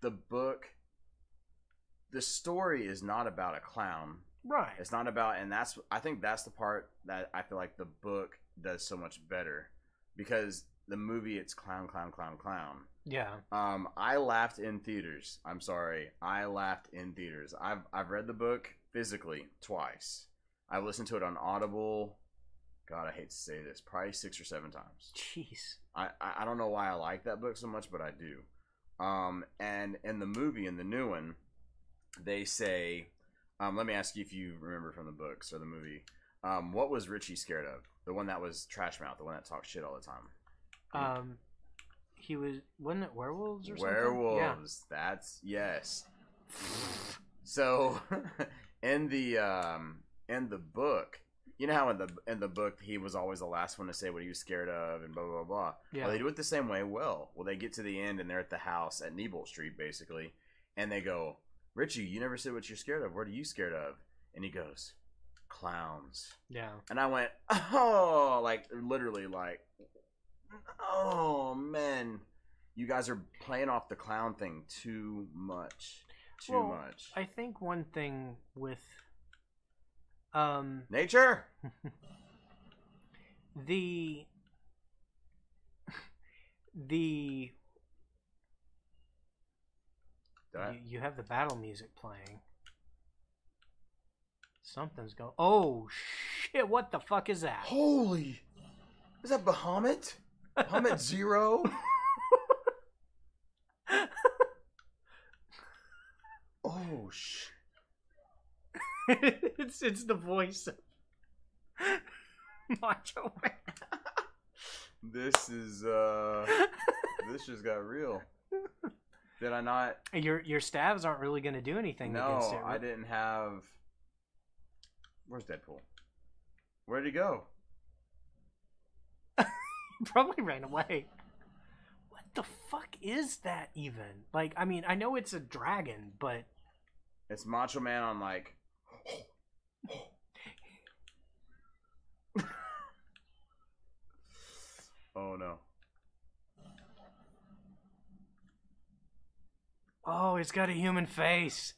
S1: the book, the story is not about a clown.
S2: Right.
S1: It's not about, and I think that's the part that I feel like the book does so much better, because the movie, it's clown, clown, clown, clown.
S2: Yeah.
S1: I laughed in theaters. I'm sorry, I laughed in theaters. I've read the book physically twice. I've listened to it on Audible. God, I hate to say this, probably 6 or 7 times.
S2: Jeez.
S1: I don't know why I like that book so much, but I do. And in the movie, in the new one, they say. Let me ask you if you remember from the books or the movie. What was Richie scared of? The one that was trash mouth, the one that talked shit all the time.
S2: He wasn't it werewolves or something?
S1: Werewolves. Yeah. That's yes. So in the book, you know how in the book he was always the last one to say what he was scared of and blah blah blah. Yeah. Well, they do it the same way. Well, they get to the end and they're at the house at Nebolt Street basically, and they go, Richie, you never said what you're scared of. What are you scared of? And he goes, clowns.
S2: Yeah.
S1: And I went, oh, like literally, like, oh man, you guys are playing off the clown thing too much, too much.
S2: I think one thing with
S1: nature,
S2: the you have the battle music playing. Something's going. Oh shit! What the fuck is that?
S1: Holy! Is that Bahamut? Bahamut Zero? Oh shit!
S2: it's the voice of Macho Man.
S1: This just got real. Did I not?
S2: Your stabs aren't really going to do anything against it.
S1: No, I didn't have. Where's Deadpool? Where'd he go?
S2: He probably ran away. What the fuck is that even? Like, I mean, I know it's a dragon, but
S1: it's Macho Man on like. Oh no.
S2: Oh, it's got a human face.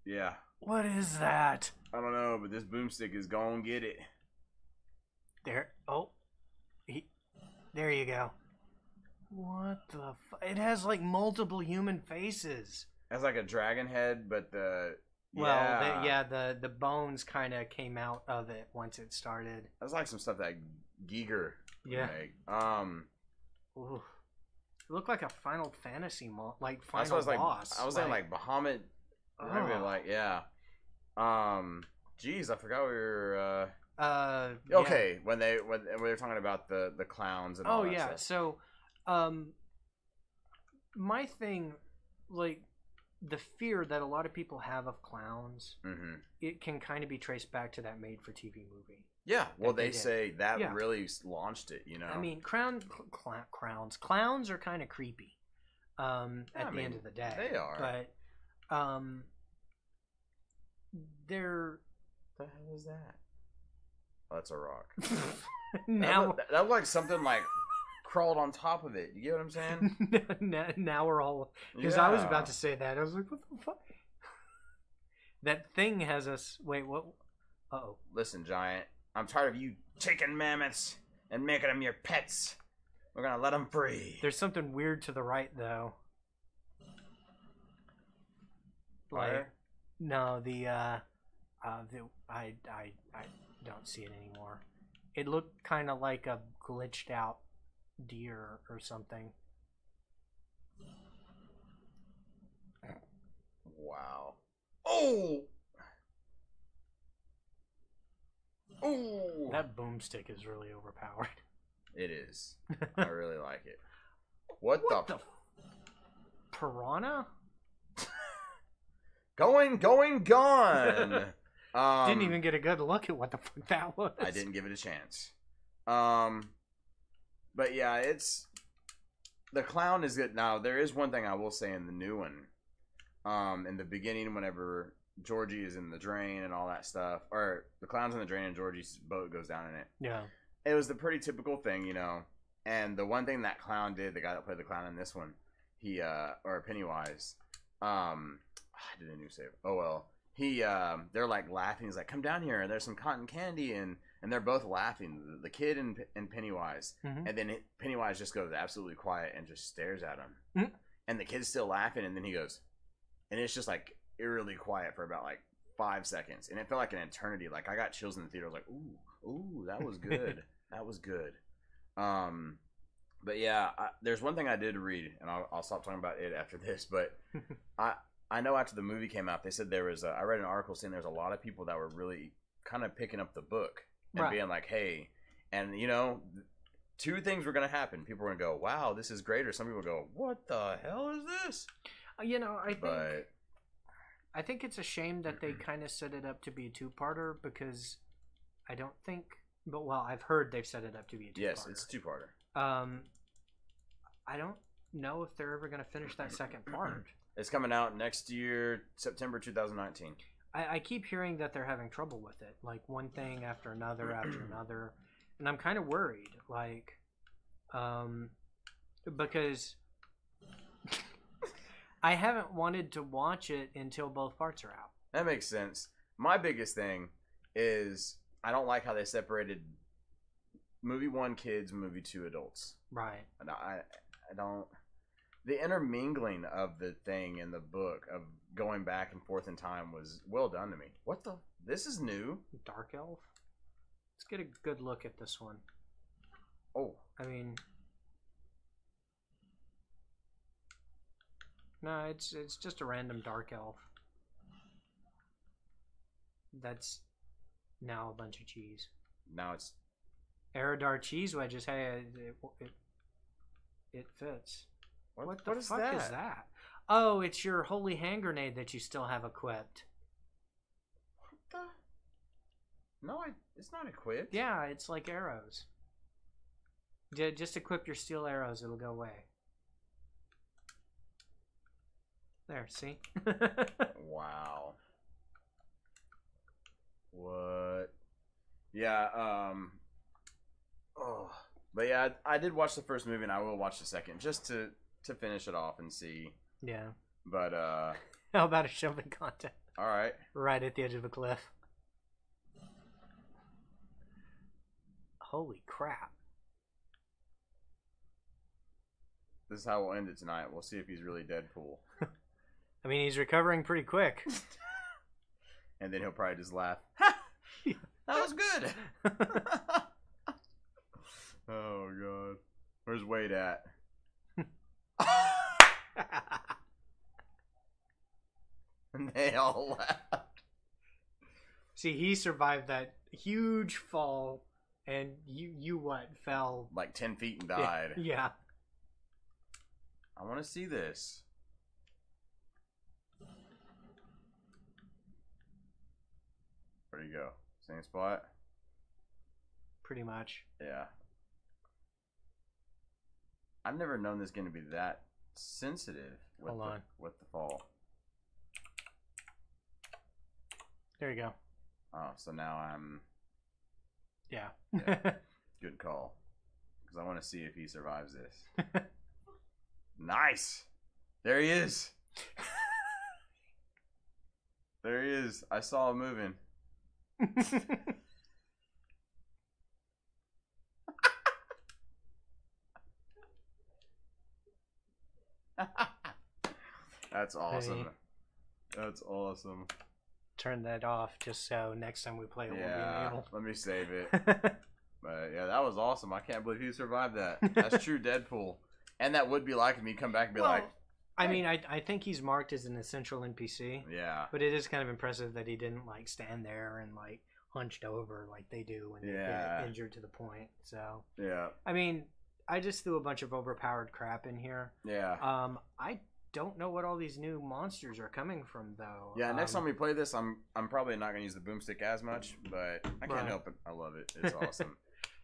S1: Yeah.
S2: What is that?
S1: I don't know, but this boomstick is gonna get it.
S2: There. Oh. There you go. What the It has like multiple human faces.
S1: It has like a dragon head, but the...
S2: the bones kind of came out of it once it started.
S1: That's like some stuff that Giger would make.
S2: Ooh. It looked like a Final Fantasy final boss.
S1: I was saying like Bahamut. Like geez, I forgot we were. Okay, when we were talking about the clowns and all that stuff.
S2: So, my thing, like the fear that a lot of people have of clowns, it can kind of be traced back to that made-for-TV movie.
S1: Yeah, well, they say that really launched it, you know?
S2: I mean, clowns are kind of creepy at the end of the day.
S1: They are.
S2: But they're...
S1: What the hell is that? Oh, that's a rock.
S2: Now...
S1: That looked like something like crawled on top of it. You get what I'm saying?
S2: Now we're all... Because I was about to say that. I was like, what the fuck? That thing has us... Wait, what? Uh-oh.
S1: Listen, Giant. I'm tired of you chicken mammoths and making them your pets. We're gonna let them free.
S2: There's something weird to the right, though.
S1: Fire?
S2: Like, no, I don't see it anymore. It looked kind of like a glitched out deer or something.
S1: Wow. Oh! Oh!
S2: That boomstick is really overpowered.
S1: It is. I really like it. What the
S2: piranha?
S1: Going, gone!
S2: Didn't even get a good look at what the fuck that was.
S1: I didn't give it a chance. But yeah, it's... The clown is good. Now, there is one thing I will say in the new one. In the beginning, whenever Georgie is in the drain and all that stuff, or the clown's in the drain and Georgie's boat goes down in it.
S2: Yeah.
S1: It was the pretty typical thing, you know. And the one thing that clown did, the guy that played the clown in this one, he, or Pennywise, I did a new save. Oh well. They're like laughing. He's like, "Come down here, and there's some cotton candy," and they're both laughing. The kid and Pennywise, and then Pennywise just goes absolutely quiet and just stares at him, and the kid's still laughing, and then he goes, and it's just like eerily quiet for about like 5 seconds, and it felt like an eternity. Like I got chills in the theater. I was like, ooh, that was good. That was good. But yeah, there's one thing I did read, and I'll stop talking about it after this. But I know after the movie came out, they said there was I read an article saying there's a lot of people that were really kind of picking up the book and being like, hey, and you know, two things were going to happen. People were going to go, wow, this is great. Or some people go, what the hell is this?
S2: You know, I think it's a shame that they kind of set it up to be a two-parter because I don't think, but well, I've heard they've set it up to be a two-parter.
S1: Yes, it's a two-parter.
S2: I don't know if they're ever going to finish that second part.
S1: It's coming out next year, September 2019.
S2: I keep hearing that they're having trouble with it, like one thing after another after another, and I'm kind of worried, like, because I haven't wanted to watch it until both parts are out.
S1: That makes sense. My biggest thing is I don't like how they separated movie 1 kids, movie 2 adults.
S2: Right.
S1: And I don't... The intermingling of the thing in the book of going back and forth in time was well done to me. What the? This is new.
S2: Dark Elf? Let's get a good look at this one.
S1: Oh.
S2: I mean... No, it's just a random Dark Elf. That's now a bunch of cheese.
S1: Now it's...
S2: Aerodar cheese wedges. Hey, it fits. What the fuck is that? Oh, it's your holy hand grenade that you still have equipped.
S1: What the? No, it's not equipped.
S2: Yeah, it's like arrows. Just equip your steel arrows, it'll go away. There, see?
S1: Wow. What? Yeah, oh. But yeah, I did watch the first movie and I will watch the second just to finish it off and see.
S2: Yeah.
S1: But
S2: how about a shoving contest?
S1: All right.
S2: Right at the edge of a cliff. Holy crap.
S1: This is how we'll end it tonight. We'll see if he's really Deadpool.
S2: I mean, he's recovering pretty quick.
S1: And then he'll probably just laugh. That was good. Oh god. Where's Wade at? And they all laughed.
S2: See, he survived that huge fall, and you what, fell
S1: like 10 feet and died.
S2: Yeah.
S1: I want to see this. Where do you go? Same spot?
S2: Pretty much.
S1: Yeah. I've never known this game to be that sensitive with with the fall.
S2: There you go.
S1: Oh, so now I'm...
S2: Yeah.
S1: Good call. Because I want to see if he survives this. Nice! There he is! There he is. I saw him moving. That's awesome.
S2: Hey.
S1: That's awesome.
S2: Turn that off just so next time we play it,
S1: Yeah,
S2: we'll
S1: let me save it.
S2: be able.
S1: But yeah, that was awesome. I can't believe you survived that. That's true Deadpool. And that would be like if you come back and be like,
S2: I mean, I think he's marked as an essential NPC.
S1: yeah.
S2: But it is kind of impressive that he didn't like stand there and like hunched over like they do when they get injured to the point. So
S1: Yeah.
S2: I mean, I just threw a bunch of overpowered crap in here.
S1: Yeah.
S2: I don't know what all these new monsters are coming from though.
S1: Yeah, next time we play this, I'm probably not gonna use the boomstick as much, but I can't help it. I love it. It's awesome.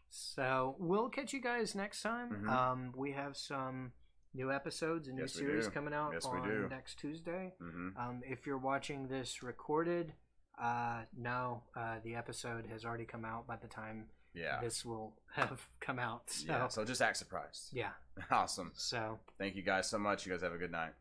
S2: So we'll catch you guys next time.
S1: Mhm.
S2: We have some new episodes, a new
S1: Yes, we
S2: series
S1: do.
S2: coming out
S1: Yes, we
S2: on
S1: do.
S2: next Tuesday.
S1: Mm-hmm.
S2: If you're watching this recorded, no, the episode has already come out by the time
S1: Yeah.
S2: this will have come out. So
S1: Yeah. So just act surprised.
S2: yeah.
S1: Awesome.
S2: So
S1: Thank you guys so much. You guys have a good night.